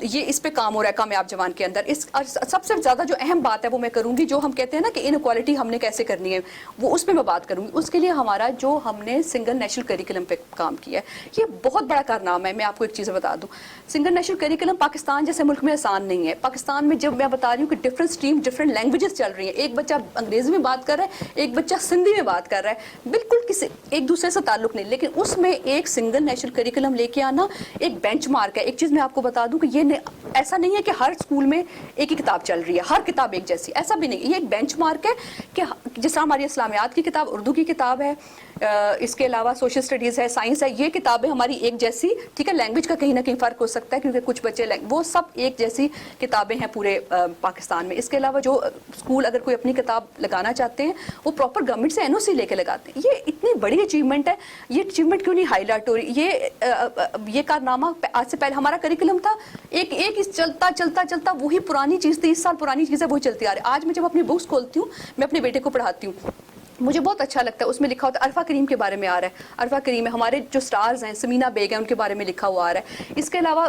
یہ اس پہ کام ہو رہا ہے کامیاب جوان کے اندر. سب سے زیادہ جو اہم بات ہے وہ میں کروں گی, جو ہم کہتے ہیں نا کہ انکوالٹی ہم نے کیسے کرنی ہے, وہ اس پہ میں بات کروں گی. اس کے لیے ہمارا جو ہم نے سنگل نیشنل کریکولم پہ کام کیا ہے, یہ بہت بڑا کارنامہ ہے. میں آپ کو ایک چیز بتا دوں, سنگل نیشنل کریکولم پاکستان جیسے ملک میں آسان نہیں ہے. پاکستان میں جب میں بتا رہی ہوں کہ ڈفرنٹ اسٹریم ڈفرنٹ لینگویجز چل رہی ہیں, ایک بچہ انگریزی میں بات کر رہا ہے, ایک بچہ سندھی میں بات کر رہا ہے, بالکل کسی ایک دوسرے سے تعلق نہیں, لیکن اس میں ایک سنگل نیشنل کریکولم لے کے آنا ایک بینچ مارک ہے. ایک چیز میں آپ کو بتا دوں کہ یہ ایسا نہیں ہے کہ ہر اسکول میں ایک ہی کتاب چل رہی ہے, ہر کتاب ایک جیسی, ایسا بھی نہیں. یہ ایک بینچ مارک ہے کہ جس طرح ہماری اسلامیات کی کتاب, اردو کی کتاب کتاب ہے, اس کے علاوہ سوشل اسٹڈیز ہے, سائنس ہے, یہ کتابیں ہماری ایک جیسی, ٹھیک ہے, لینگویج کا کہیں نہ کہیں فرق ہو سکتا ہے کیونکہ کچھ بچے وہ سب ایک جیسی کتابیں ہیں پورے پاکستان میں. اس کے علاوہ جو اسکول اگر کوئی اپنی کتاب لگانا چاہتے ہیں وہ پراپر گورنمنٹ سے NOC لے کے لگاتے ہیں. یہ اتنی بڑی اچیومنٹ ہے, یہ اچیومنٹ کیوں نہیں ہائی لائٹ ہو رہی؟ یہ کارنامہ آج سے پہلے ہمارا کریکولم تھا ایک چلتا چلتا چلتا وہی پرانی چیز 30 سال پرانی چیز ہے وہی چلتی آ رہی ہے. آج میں جب اپنی بکس کھولتی ہوں, میں اپنے بیٹے کو پڑھاتی ہوں, مجھے بہت اچھا لگتا ہے. اس میں لکھا ہوتا ہے عرفہ کریم کے بارے میں آ رہا ہے, عرفہ کریم ہے, ہمارے جو سٹارز ہیں سمینا بیگ ہیں ان کے بارے میں لکھا ہوا آ رہا ہے. اس کے علاوہ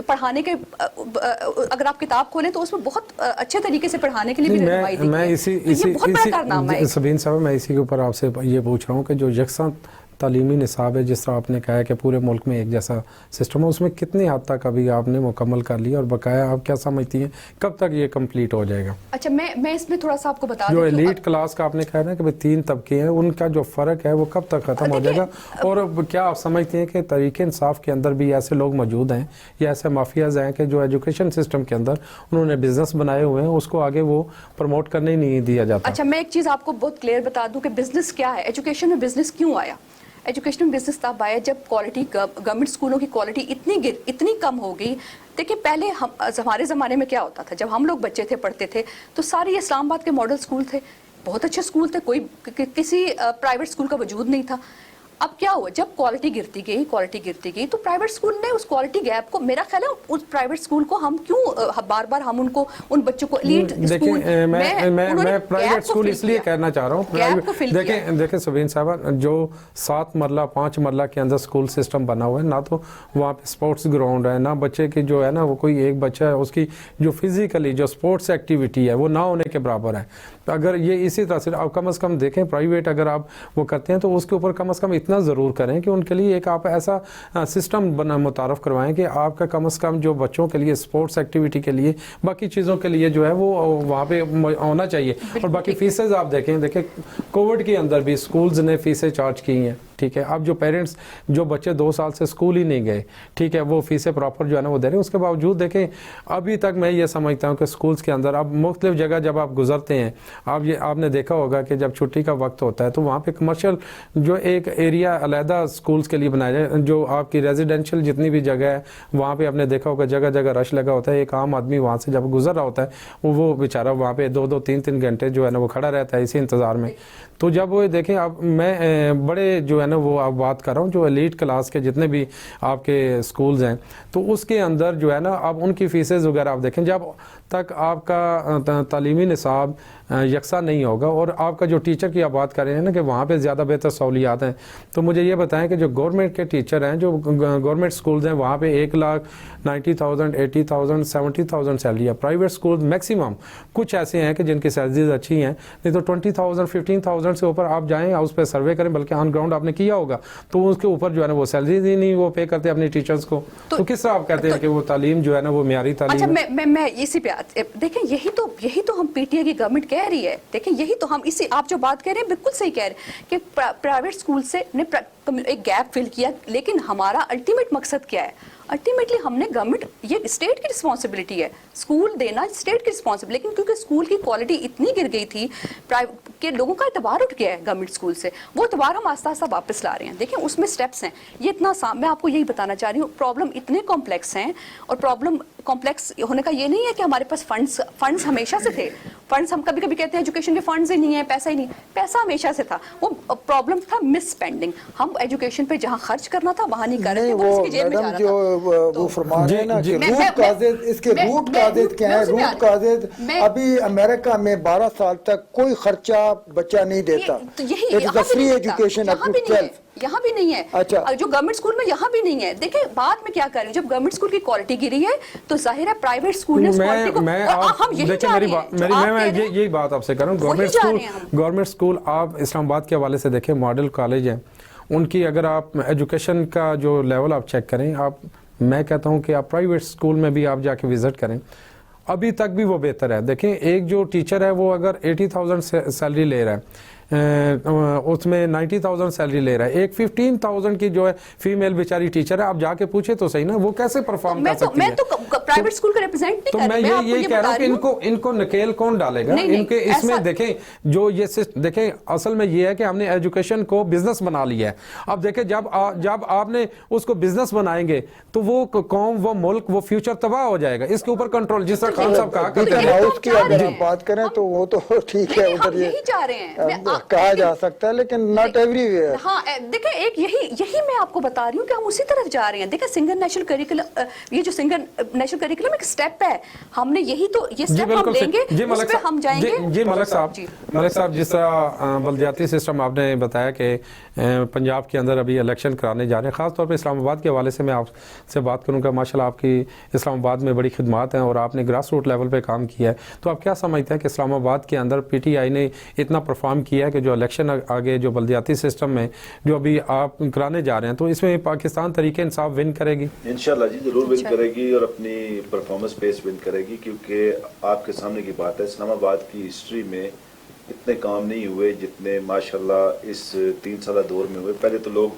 پڑھانے کے اگر آپ کتاب کھولیں تو اس میں بہت اچھے طریقے سے پڑھانے کے لیے بھی رہنمائی دی ہے. یہ بہت بڑا کارنامہ ہے. سبین صاحب, میں اسی کے اوپر آپ سے یہ پوچھ رہا ہوں کہ جو یکساں تعلیمی نصاب ہے, جس طرح آپ نے کہا ہے کہ پورے ملک میں ایک جیسا سسٹم ہے, اس میں کتنی حد تک ابھی آپ نے مکمل کر لیا اور بقایا آپ کیا سمجھتی ہیں کب تک یہ کمپلیٹ ہو جائے گا؟ اچھا, میں اس میں تھوڑا سا آپ کو بتا دوں, جو ایلیٹ کلاس کا آپ نے کہا نا کہ 3 طبقے ہیں, ان کا جو فرق ہے وہ کب تک ختم ہو جائے گا؟ اور کیا آپ سمجھتے ہیں کہ تحریک انصاف کے اندر بھی ایسے لوگ موجود ہیں یا ایسے مافیاز ہیں کہ جو ایجوکیشن سسٹم کے اندر انہوں نے بزنس بنائے ہوئے ہیں, اس کو آگے وہ پروموٹ کرنے ہی نہیں دیا جاتا؟ اچھا, میں ایک چیز آپ کو بہت کلیئر بتا دوں کہ بزنس کیا ہے. ایجوکیشن میں بزنس کیوں آیا؟ ایجوکیشن میں بزنس تب آیا جب کوالٹی, گورنمنٹ اسکولوں کی کوالٹی اتنی کم ہو گئی. دیکھیں پہلے ہمارے زمانے میں کیا ہوتا تھا, جب ہم لوگ بچے تھے پڑھتے تھے تو سارے اسلام آباد کے ماڈل اسکول تھے, بہت اچھے اسکول تھے, کوئی کسی پرائیویٹ اسکول کا وجود نہیں تھا. اب کیا ہوا, جب کوالٹی گرتی گئی تو پرائیویٹ اسکول نے اس کوالٹی گیپ کو, میرا خیال ہے اس پرائیویٹ اسکول کو ہم کیوں بار بار ہم ان بچوں کو ایلیٹ اسکول, میں پرائیویٹ اسکول اس لیے کہنا چاہ رہا ہوں. دیکھیں سبین صاحبہ, جو 7 مرلہ 5 مرلہ کے اندر اسکول سسٹم بنا ہوا ہے, نہ تو وہاں پہ اسپورٹس گراؤنڈ ہے, نہ بچے کی جو ہے نا وہ کوئی ایک بچہ ہے اس کی جو فزیکلی جو اسپورٹس ایکٹیویٹی ہے وہ نہ ہونے کے برابر ہے. اگر یہ اسی طرح سے آپ کم از کم دیکھیں پرائیویٹ اگر آپ وہ کرتے ہیں تو اس کے اوپر کم از کم اتنا ضرور کریں کہ ان کے لیے ایک آپ ایسا سسٹم متعارف کروائیں کہ آپ کا کم از کم جو بچوں کے لیے اسپورٹس ایکٹیویٹی کے لیے باقی چیزوں کے لیے جو ہے وہ وہاں پہ ہونا چاہیے. اور باقی فیسز آپ دیکھیں کووڈ کے اندر بھی اسکولز نے فیسیں چارج کی ہیں, ٹھیک ہے. اب جو پیرنٹس جو بچے 2 سال سے اسکول ہی نہیں گئے, ٹھیک ہے, وہ فیسیں پراپر جو ہے نا وہ دے رہے ہیں. اس کے باوجود دیکھیں ابھی تک میں یہ سمجھتا ہوں کہ اسکولس کے اندر اب مختلف جگہ جب آپ گزرتے ہیں, آپ نے دیکھا ہوگا کہ جب چھٹی کا وقت ہوتا ہے تو وہاں پہ کمرشل جو ایک ایریا علیحدہ اسکولس کے لیے بنایا جائے, جو آپ کی ریزیڈینشیل جتنی بھی جگہ ہے وہاں پہ آپ نے دیکھا ہوگا جگہ جگہ رش لگا ہوتا ہے. ایک عام آدمی وہاں سے جب گزر رہا ہوتا ہے وہ بیچارہ وہاں پہ 2-2 3-3 گھنٹے جو ہے نا وہ کھڑا رہتا ہے اسی انتظار میں. تو جب وہ دیکھیں, اب میں بڑے جو ہے نا وہ آپ بات کر رہا ہوں جو ایلیٹ کلاس کے جتنے بھی آپ کے اسکولز ہیں, تو اس کے اندر جو ہے نا اب ان کی فیسز وغیرہ آپ دیکھیں, جب تک آپ کا تعلیمی نصاب یکساں نہیں ہوگا اور آپ کا جو ٹیچر کی آپ بات کر رہے ہیں نا کہ وہاں پہ زیادہ بہتر سہولیات ہیں, تو مجھے یہ بتائیں کہ جو گورنمنٹ کے ٹیچر ہیں, جو گورنمنٹ اسکولز ہیں, وہاں پہ 1,90,000 80,000 70,000 سیلری ہے. پرائیویٹ اسکول میکسیمم کچھ ایسے ہیں کہ جن کی سیلریز اچھی ہیں, نہیں تو 20,000 15,000 سے اوپر آپ جائیں اس پہ سروے کریں, بلکہ آن گراؤنڈ آپ نے کیا ہوگا تو اس کے اوپر جو ہے نا وہ سیلریز ہی نہیں وہ پے کرتے اپنے ٹیچرز کو. تو کس طرح آپ کہتے ہیں کہ وہ تعلیم جو ہے نا وہ معیاری تعلیم ہے؟ اچھا, میں اسی پہ دیکھیں یہی تو ہم پی ٹی آئی کی گورنمنٹ کہہ رہی ہے. دیکھیں یہی تو ہم اسی آپ جو بات کہہ رہے ہیں بالکل صحیح کہہ رہے ہیں کہ پرائیویٹ اسکول سے نے ایک گیپ فل کیا, لیکن ہمارا الٹیمیٹ مقصد کیا ہے؟ الٹیمیٹلی ہم نے گورنمنٹ, یہ اسٹیٹ کی رسپانسبلٹی ہے اسکول دینا, اسٹیٹ کی رسپانسبلٹی, لیکن کیونکہ اسکول کی کوالٹی اتنی گر گئی تھی کہ لوگوں کا اعتبار اٹھ گیا ہے گورنمنٹ اسکول سے, وہ اعتبار ہم آہستہ آہستہ واپس لا رہے ہیں. دیکھیں اس میں اسٹیپس ہیں, یہ اتنا میں آپ کو یہی بتانا چاہ رہی ہوں, پرابلم اتنے کمپلیکس ہیں, اور پرابلم کمپلیکس ہونے کا یہ نہیں ہے کہ ہمارے پاس فنڈز ہمیشہ سے تھے. فنڈز ہم کبھی کہتے ہیں ایجوکیشن کے فنڈز ہی نہیں ہیں, پیسہ ہی نہیں, پیسہ ہمیشہ سے تھا. وہ پرابلم تھا مس اسپینڈنگ, ہم ایجوکیشن پہ جہاں خرچ کرنا تھا وہاں نہیں کر رہے تھے, وہ اس کی جیب میں جا رہا تھا. وہ فرما رہے ہیں نا کہ روٹ کازز, اس کے روٹ کازز کیا ہیں؟ روٹ کازز ابھی امریکہ میں 12 سال تک کوئی خرچہ بچہ نہیں دیتا. فری ایجوکیشن یہاں بھی نہیں ہے, جو گورنمنٹ اسکول میں یہاں بھی نہیں ہے. دیکھیں بعد میں کیا کر رہے ہیں, جب گورنمنٹ اسکول کی کوالٹی گری ہے تو ظاہر ہے پرائیویٹ اسکول نے اس کوالٹی کو, ہم یہی چاہ رہے ہیں. میں یہی بات آپ سے کر رہا ہوں. گورنمنٹ اسکول آپ اسلام آباد کے حوالے سے دیکھیں, ماڈل کالج ہیں ان کی, اگر آپ ایجوکیشن کا جو لیول آپ چیک کریں, میں کہتا ہوں کہ آپ پرائیویٹ اسکول میں بھی آپ جا کے وزٹ کریں, ابھی تک بھی وہ بہتر ہے. دیکھیں ایک جو ٹیچر ہے وہ اگر 80,000 سیلری لے رہا ہے, उसमें 90,000 सैलरी ले रहा है, एक 15,000 की जो है फीमेल बेचारी टीचर है, आप जाके पूछे तो सही ना, वो कैसे परफॉर्म कर सकती है? मैं तो प्राइवेट स्कूल का रिप्रेजेंट नहीं तो कर मैं रही, आपको यही कह रहा हूँ कि बता इनको नकेल कौन डालेगा? नहीं, इनके ऐसा- इसमें देखें, जो ये देखें, असल में ये है कि हमने एजुकेशन को बिजनेस बना लिया है। अब देखें, जब आपने उसको बिजनेस बनाएंगे तो वो कौम, वो मुल्क, वो फ्यूचर तबाह हो जाएगा। इसके ऊपर कंट्रोल, जिस तरह खान साहब कहा तो करते यही हैं। हाउस की चाह अगर रहे आप हैं। बात करें तो वो तो ठीक है, नहीं, हम उधर ये यही चाह रहे हैं। कहा जा सकता है, लेकिन नॉट एवरीवेयर। हाँ, देखें, एक यही मैं आपको बता रही हूँ कि हम उसी तरफ जा रहे हैं। देखें, सिंगल नेशनल करिकुलम, ये जो सिंगल नेशनल करिकुलम एक स्टेप है, हमने यही तो, ये जी स्टेप हम बिल्कुल लेंगे, जी उस मलिक पे हम जाएंगे। जी मलिक साहब, जी। मलिक साहब, जिस तरह बलदियाती सिस्टम आपने बताया कि पंजाब के अंदर अभी इलेक्शन कराने जा रहे हैं, ख़ास तौर पे इस्लामाबाद के हवाले से मैं आपसे बात करूंगा। माशाल्लाह आपकी इस्लामाबाद में बड़ी खिदमात हैं और आपने ग्रास रूट लेवल पे काम किया है, तो आप क्या समझते हैं कि इस्लामाबाद के अंदर PTI ने इतना परफॉर्म किया है कि जो इलेक्शन आगे जो बलदियाती सिस्टम में जो अभी आप कराने जा रहे हैं, तो इसमें पाकिस्तान तरीके इंसाफ विन करेगी? इंशाल्लाह जी जरूर विन करेगी और अपनी परफॉर्मेंस बेस विन करेगी, क्योंकि आपके सामने की बात है, इस्लामाबाद की हिस्ट्री में इतने काम नहीं हुए जितने माशाल्लाह इस 3 साल दौर में हुए। पहले तो लोग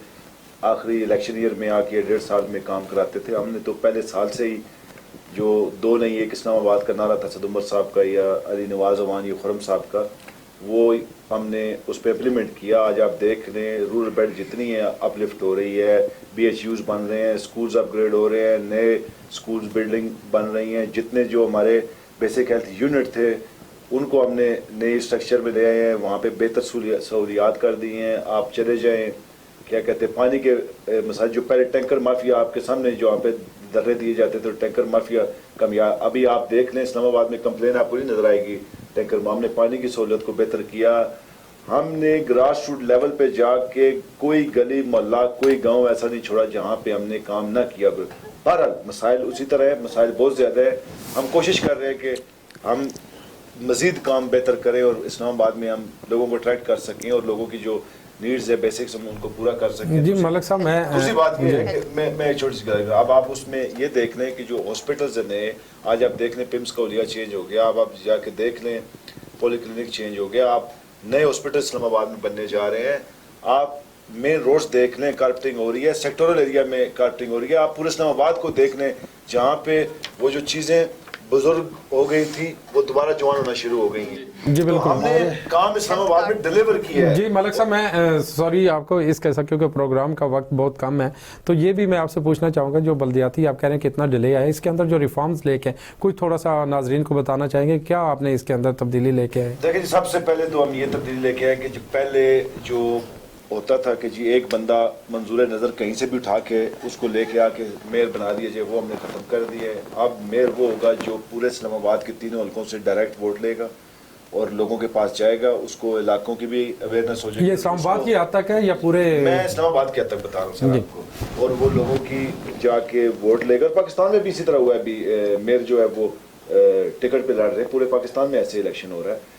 आखिरी इलेक्शन ईयर में आके 1.5 साल में काम कराते थे, हमने तो पहले साल से ही जो 2 नहीं, एक इस्लामाबाद का नारा था सद उमर साहब का या अली नवाज अवान या खुरम साहब का, वो हमने उस पर इम्प्लीमेंट किया। आज आप देख लें, रूरल बेल्ट जितनी है अपलिफ्ट हो रही है, BHUs बन रहे हैं, स्कूल्स अपग्रेड हो रहे हैं, नए स्कूल्स बिल्डिंग बन रही हैं, जितने जो हमारे बेसिक हेल्थ यूनिट थे उनको हमने नए स्ट्रक्चर में ले आए हैं, वहाँ पे बेहतर सहूलियात कर दी हैं। आप चले जाएँ, क्या कहते हैं, पानी के मसाइल, जो पहले टैंकर माफिया आपके सामने जो वहाँ पे दर्रे दिए जाते थे, तो टैंकर माफिया कम, या अभी आप देख लें इस्लामाबाद में कंप्लेन आपको नहीं नजर आएगी टैंकर में। हमने पानी की सहूलियत को बेहतर किया, हमने ग्रास रूट लेवल पे जाके कोई गली मोहल्ला, कोई गांव ऐसा नहीं छोड़ा जहाँ पे हमने काम ना किया। बहरहाल मसाइल उसी तरह है, मसाइल बहुत ज़्यादा है, हम कोशिश कर रहे हैं कि हम मज़ीद काम बेहतर करें और इस्लामाबाद में हम लोगों को अट्रैक्ट कर सकें और लोगों की जो नीड्स है बेसिक्स हम उनको पूरा कर सकें। जी मलिक साहब, मैं दूसरी बात ये है कि मैं एक छोटी सी करेगा, अब आप उसमें ये देख लें कि जो हॉस्पिटल्स हैं, आज आप देख लें पिम्स का उलिया चेंज हो गया, अब आप जाके देख लें पॉलीक्लिनिक चेंज हो गया, आप नए हॉस्पिटल इस्लामाबाद में बनने जा रहे हैं, आप मेन रोड्स देख लें कारपेटिंग हो रही है, सेक्टोरल एरिया में कारपेटिंग हो रही है, आप पूरे इस्लामाबाद को देख लें जहाँ पे वो जो चीज़ें बुजुर्ग हो गई थी वो दोबारा जवान होना शुरू हो गई हैं। जी तो बिल्कुल, हमने काम इस्लामाबाद में डिलीवर किया है। जी मलिक साहब, मैं सॉरी आपको इस कैसा, क्योंकि प्रोग्राम का वक्त बहुत कम है, तो ये भी मैं आपसे पूछना चाहूँगा, जो बल्दियाती आप कह रहे हैं कितना डिले आया, इसके अंदर जो रिफॉर्म्स लेके हैं, कोई थोड़ा सा नाजरीन को बताना चाहेंगे क्या आपने इसके अंदर तब्दीली लेके आए? देखिए जी, सबसे पहले तो हम ये तब्दीली लेके आए कि जो पहले जो होता था कि जी एक बंदा मंजूर नज़र कहीं से भी उठा के उसको लेके आके मेयर बना दिया जाए, वो हमने ख़त्म कर दिया है। अब मेयर वो होगा जो पूरे इस्लामाबाद के तीनों हल्कों से डायरेक्ट वोट लेगा और लोगों के पास जाएगा, उसको इलाकों की भी अवेयरनेस हो जाएगी। ये इस्लामाबाद की हद तक है या पूरे? मैं इस्लामाबाद के हद तक बता रहा हूँ सर आपको, और वो लोगों की जाके वोट लेगा। पाकिस्तान में भी इसी तरह हुआ है, अभी मेयर जो है वो टिकट पे लड़ रहे हैं, पूरे पाकिस्तान में ऐसे इलेक्शन हो रहा है,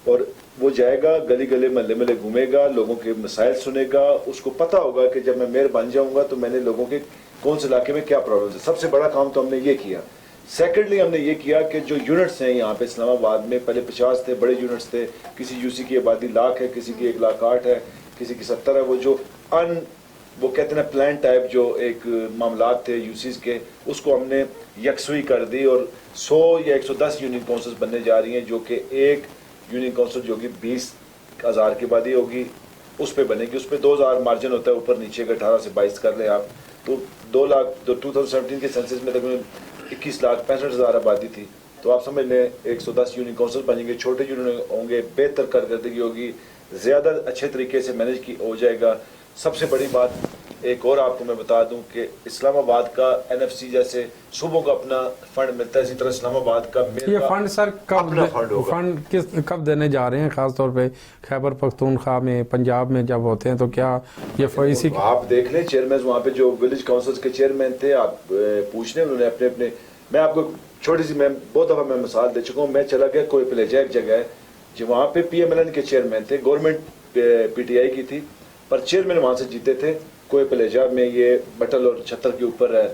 और वो जाएगा गली गली महल्ले महल्ले घूमेगा, लोगों के मसाइल सुनेगा, उसको पता होगा कि जब मैं मेयर बन जाऊंगा तो मैंने लोगों के कौन से इलाके में क्या प्रॉब्लम है। सबसे बड़ा काम तो हमने ये किया। सेकेंडली हमने ये किया कि जो यूनिट्स हैं यहाँ पे इस्लामाबाद में, पहले 50 थे बड़े यूनिट्स थे, किसी यूसी की आबादी 1 लाख है, किसी की 1,08,000 है, किसी की 70 है, वो जो वो कहते हैं प्लान टाइप जो एक मामलात थे यूसीज के, उसको हमने यकसुई कर दी और 100 या 110 यूनियन काउंसिल्स बनने जा रही हैं, जो कि एक यूनियन काउंसिल जो कि 20,000 की आबादी होगी उस पे बनेगी, उस पे 2,000 मार्जिन होता है ऊपर नीचे का, 18 से 22 कर लें आप, तो 2 लाख, तो 2017 के सेंसस में तकरीबन 21,65,000 आबादी थी, तो आप समझ लें 110 यूनियन काउंसिल बनेंगे, छोटे यूनियन होंगे, बेहतर कारकर्दगी होगी, ज़्यादा अच्छे तरीके से मैनेज की हो जाएगा। सबसे बड़ी बात एक और आपको मैं बता दूं कि इस्लामाबाद का NFC जैसे सूबों का अपना फंड मिलता है, इसी तरह इस्लामाबाद का ये फंड सर फंड कब देने जा रहे हैं, खास तौर पे खैबर पख्तूनख्वा में, पंजाब में जब होते हैं तो क्या ये इसी आप देख लें चेयरमैन वहाँ पे जो विलेज काउंसिल्स के चेयरमैन थे, आप पूछ लें उन्होंने अपने अपने, मैं आपको छोटी सी, मैं बहुत दफ़ा मैं मिसाल दे चुका हूँ, मैं चला गया कोई प्लेजा एक जगह है जो वहाँ पे PMLN के चेयरमैन थे, गवर्नमेंट PTI की थी, पर चेयरमैन वहाँ से जीते थे। कोई प्लेजा में ये बटल और छत्तर के ऊपर है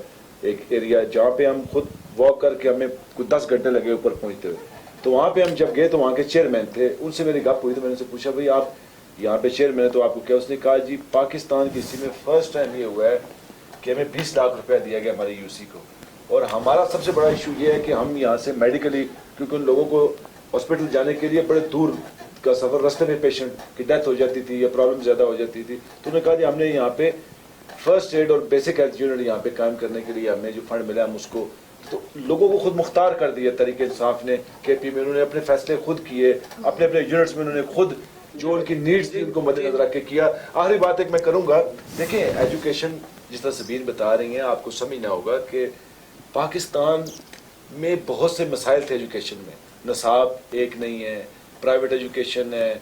एक एरिया जहाँ पे हम खुद वॉक करके हमें कुछ 10 घंटे लगे ऊपर पहुँचते हुए, तो वहाँ पे हम जब गए तो वहाँ के चेयरमैन थे, उनसे मेरी गप हुई तो मैंने उनसे पूछा भाई आप यहाँ पे चेयरमैन ने तो आपको क्या उसने कहा जी पाकिस्तान की हिस्ट्री में फर्स्ट टाइम ये हुआ है कि हमें 20 लाख रुपया दिया गया हमारे यूसी को, और हमारा सबसे बड़ा इशू ये है कि हम यहाँ से मेडिकली, क्योंकि उन लोगों को हॉस्पिटल जाने के लिए बड़े दूर का सफ़र, रास्ते में पेशेंट की डेथ हो जाती थी या प्रॉब्लम ज़्यादा हो जाती थी, तो उन्होंने कहा जी हमने यहाँ पे फर्स्ट एड और बेसिक हेल्थ यूनिट यहाँ पे कायम करने के लिए हमें जो फंड मिला हम उसको, तो लोगों को खुद मुख्तार कर दिया तरीके इंसाफ ने, केपी में उन्होंने अपने फैसले खुद किए, अपने अपने यूनिट्स में उन्होंने खुद जो उनकी नीड्स थी उनको मद्देनजर रख के किया। आखिरी बात एक मैं करूँगा, देखिए एजुकेशन जिस तरह सबीन बता रही हैं आपको समझना होगा कि पाकिस्तान में बहुत से मसाइल थे एजुकेशन में, नसाब एक नहीं है, प्राइवेट एजुकेशन है,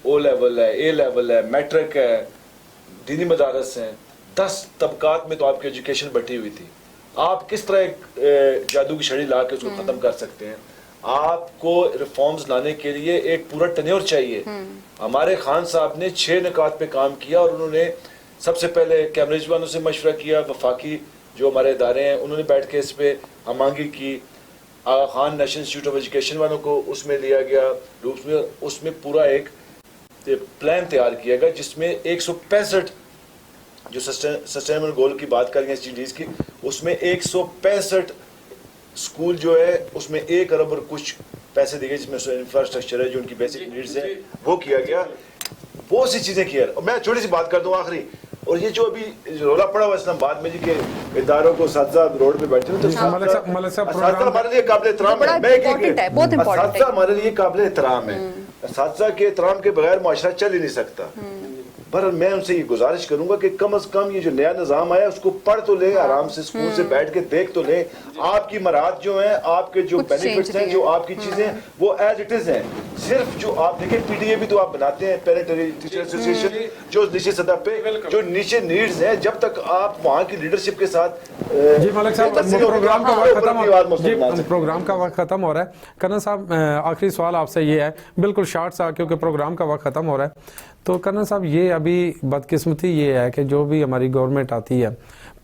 ओ लेवल है, ए लेवल है, मैट्रिक है, दीनी मदारस हैं, 10 तबकात में तो आपकी एजुकेशन बटी हुई थी। आप किस तरह एक जादू की छड़ी ला के उसको ख़त्म कर सकते हैं? आपको रिफॉर्म्स लाने के लिए एक पूरा टन्योर चाहिए। हमारे खान साहब ने 6 निकात पे काम किया और उन्होंने सबसे पहले कैम्ब्रिज वालों से मशवरा किया, वफाकी जो हमारे इदारे हैं उन्होंने बैठ के इस पर हमांगी की, Aga Khan national institute of education वालों को उसमें लिया गया, उसमें पूरा एक प्लान तैयार किया गया जिसमें 165 जो सस्टेनेबल गोल की बात करेंगे SDGs की, उसमें 165 स्कूल जो है उसमें 1 अरब और कुछ पैसे दिए, जिसमें इंफ्रास्ट्रक्चर है जो उनकी बेसिक नीड्स है वो किया गया, बहुत सी चीज़ें किया। और मैं छोटी सी बात कर दूँ आखिरी, और ये जो अभी रोला पड़ा हुआ इस्लामाबाद में जी के इदारों को साथी रोड पे बैठे हुए, तो हमारे लिए काबिल एहतराम है, मैं हमारे लिए काबिल एहतराम है, साथी के एहतराम के बगैर मुआशरा चल ही नहीं सकता। पर मैं उनसे ये गुजारिश करूंगा कि कम अज कम ये जो नया निज़ाम आया उसको पढ़ तो ले, आराम से स्कूल से बैठ के देख तो ले, आपकी मराहत जो हैं, आपके जो बेनिफिट्स हैं, जो आपकी चीजें वो एज इट इज हैं। सिर्फ जो आप देखें PTA भी तो आप बनाते हैं, पेरेंट टीचर एसोसिएशन, जो नीचे सतह पे जो नीचे नीड्स हैं, जब तक आप वहाँ की लीडरशिप के साथ जी मलिक साहब प्रोग्राम का वक्त खत्म हो रहा है। कर्नल साहब आखिरी सवाल आपसे ये है, बिल्कुल शॉर्ट सा, क्योंकि प्रोग्राम का वक्त खत्म हो रहा है। तो कर्नल साहब ये अभी बदकिस्मती ये है कि जो भी हमारी गवर्नमेंट आती है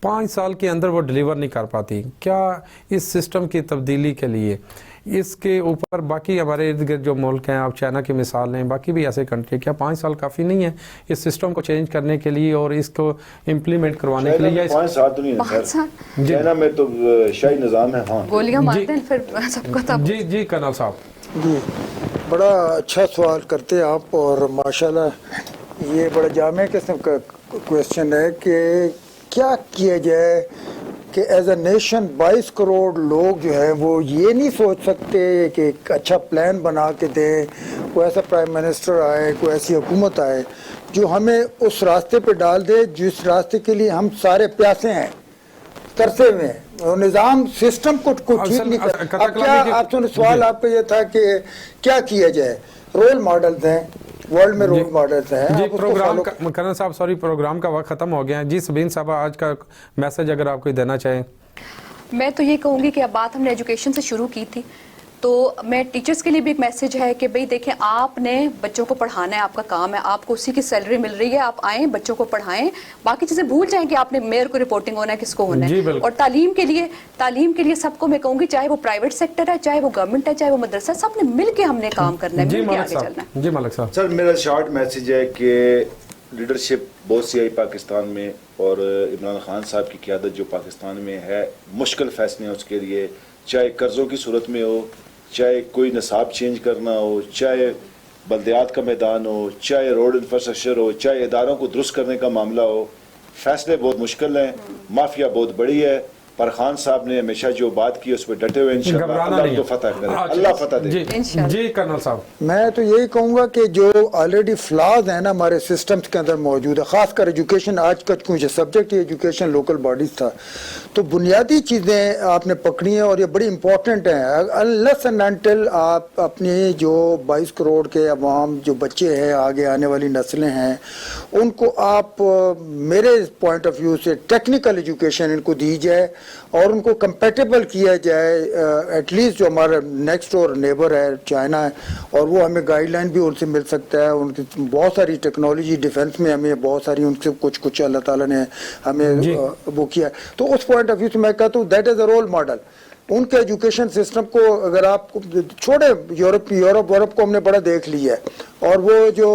5 साल के अंदर वो डिलीवर नहीं कर पाती। क्या इस सिस्टम की तब्दीली के लिए इसके ऊपर बाकी हमारे इर्द गिर्द जो मुल्क हैं, आप चाइना की मिसाल लें, बाकी भी ऐसे कंट्री, क्या 5 साल काफ़ी नहीं है इस सिस्टम को चेंज करने के लिए और इसको इम्प्लीमेंट करवाने के लिए? 5 साल तो नहीं है सर, चाइना में तो शाही निज़ाम है। हाँ गोलियां मारते हैं फिर सबको तब। जी कर्नल साहब जी, बड़ा अच्छा सवाल करते हैं आप, और माशाल्लाह ये बड़ा जामे किस्म का क्वेश्चन है कि क्या किया जाए कि एज अ नेशन 22 करोड़ लोग जो हैं वो ये नहीं सोच सकते कि एक अच्छा प्लान बना के दें, कोई ऐसा प्राइम मिनिस्टर आए, कोई ऐसी हुकूमत आए जो हमें उस रास्ते पे डाल दे जिस रास्ते के लिए हम सारे प्यासे हैं, तरसे हुए हैं, और निज़ाम सिस्टम को ठीक नहीं कर। अब क्या आपसे सवाल आपका ये था कि क्या किया जाए? रोल मॉडल्स हैं, वर्ल्ड में रोल मॉडल्स हैं जी। प्रोग्राम का कर्नल साहब सॉरी प्रोग्राम का वक्त खत्म हो गया है जी। सबीन साहब आज का मैसेज अगर आप कोई देना चाहें। मैं तो ये कहूँगी कि अब बात हमने एजुकेशन से शुरू की थी, तो मैं टीचर्स के लिए भी एक मैसेज है कि भाई देखें, आपने बच्चों को पढ़ाना है, आपका काम है, आपको उसी की सैलरी मिल रही है, आप आएँ बच्चों को पढ़ाएं, बाकी चीज़ें भूल जाएं कि आपने मेयर को रिपोर्टिंग होना है, किसको होना है। और तालीम के लिए सबको मैं कहूँगी, चाहे वो प्राइवेट सेक्टर है, चाहे वो गवर्नमेंट है, चाहे वो मदरसा, सबने मिल के हमने काम करना है, मिल के आगे चलना है। जी मलिक साहब। सर मेरा शॉर्ट मैसेज है कि लीडरशिप बहुत सी आई पाकिस्तान में, और इमरान खान साहब की क़यादत जो पाकिस्तान में है, मुश्किल फैसले हैं उसके लिए, चाहे कर्ज़ों की सूरत में हो, चाहे कोई नसाब चेंज करना हो, चाहे बल्दियात का मैदान हो, चाहे रोड इंफ्रास्ट्रक्चर हो, चाहे इदारों को दुरुस्त करने का मामला हो, फैसले बहुत मुश्किल हैं, माफिया बहुत बड़ी है, पर खान साहब ने हमेशा जो बात की उस पर डटे हुए इंशाअल्लाह अल्लाह तो फतह करे, अल्लाह फतह दे। जी कर्नल साहब, मैं तो यही कहूँगा कि जो ऑलरेडी फ्लॉज है ना हमारे सिस्टम्स के अंदर मौजूद है, ख़ासकर एजुकेशन, आज का क्योंकि सब्जेक्ट ही एजुकेशन लोकल बॉडीज़ था, तो बुनियादी चीज़ें आपने पकड़ी हैं और ये बड़ी इंपॉर्टेंट हैं। अनलेस एंड अनटिल आप अपनी जो 22 करोड़ के अवाम जो बच्चे हैं, आगे आने वाली नस्लें हैं, उनको आप मेरे पॉइंट ऑफ व्यू से टेक्निकल एजुकेशन इनको दी जाए और उनको कंपेटेबल किया जाए, एटलीस्ट जो हमारा नेक्स्ट डोर नेबर है चाइना है, और वो हमें गाइडलाइन भी उनसे मिल सकता है, उनकी बहुत सारी टेक्नोलॉजी डिफेंस में हमें बहुत सारी उनसे कुछ अल्लाह ताला ने हमें वो किया है। तो उस पॉइंट ऑफ व्यू से मैं कहता हूँ that is a role model उनके एजुकेशन सिस्टम को अगर आप छोड़े, यूरोप को हमने बड़ा देख लिया है, और वो जो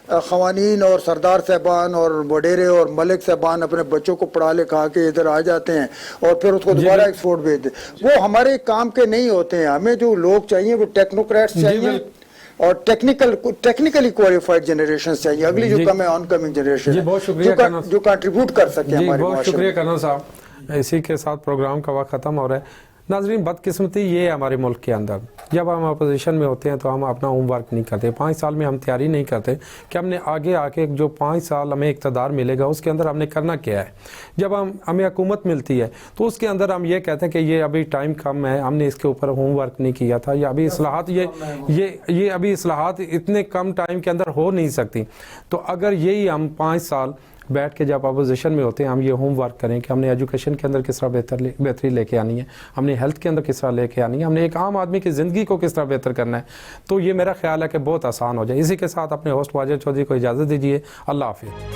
ख़वानीन और सरदार साहबान और वडेरे और मलिक साहबान अपने बच्चों को पढ़ा लिखा के इधर आ जाते हैं और फिर उसको दोबारा एक्सपोर्ट भेज दे, वो हमारे काम के नहीं होते हैं। हमें जो लोग चाहिए वो टेक्नोक्रेट्स चाहिए और टेक्निकली क्वालिफाइड जनरेशन चाहिए, अगली जो कम है ऑन कमिंग जनरेशन जो कंट्रीब्यूट कर सके हमारे। बहुत शुक्रिया कर्नल साहब। इसी के साथ प्रोग्राम का वक्त ख़त्म हो रहा है। नाजरीन, बदकिस्मती ये है हमारे मुल्क के अंदर, जब हम अपोजिशन में होते हैं तो हम अपना होमवर्क नहीं करते। 5 साल में हम तैयारी नहीं करते कि हमने आगे आके जो 5 साल हमें इक़्तिदार मिलेगा उसके अंदर हमने करना क्या है। जब हमें हुकूमत मिलती है तो उसके अंदर हम ये कहते हैं कि ये अभी टाइम कम है, हमने इसके ऊपर होमवर्क नहीं किया था, या अभी इस्लाहात ये अभी इस्लाहात इतने कम टाइम के अंदर हो नहीं सकती। तो अगर यही हम 5 साल बैठ के जब अपोजिशन में होते हैं हम ये होमवर्क करें कि हमने एजुकेशन के अंदर किस तरह बेहतरी लेके आनी है, हमने हेल्थ के अंदर किस तरह लेके आनी है, हमने एक आम आदमी की ज़िंदगी को किस तरह बेहतर करना है, तो ये मेरा ख्याल है कि बहुत आसान हो जाए। इसी के साथ अपने होस्ट वाजिद चौधरी को इजाज़त दीजिए। अल्लाह हाफ़िज़।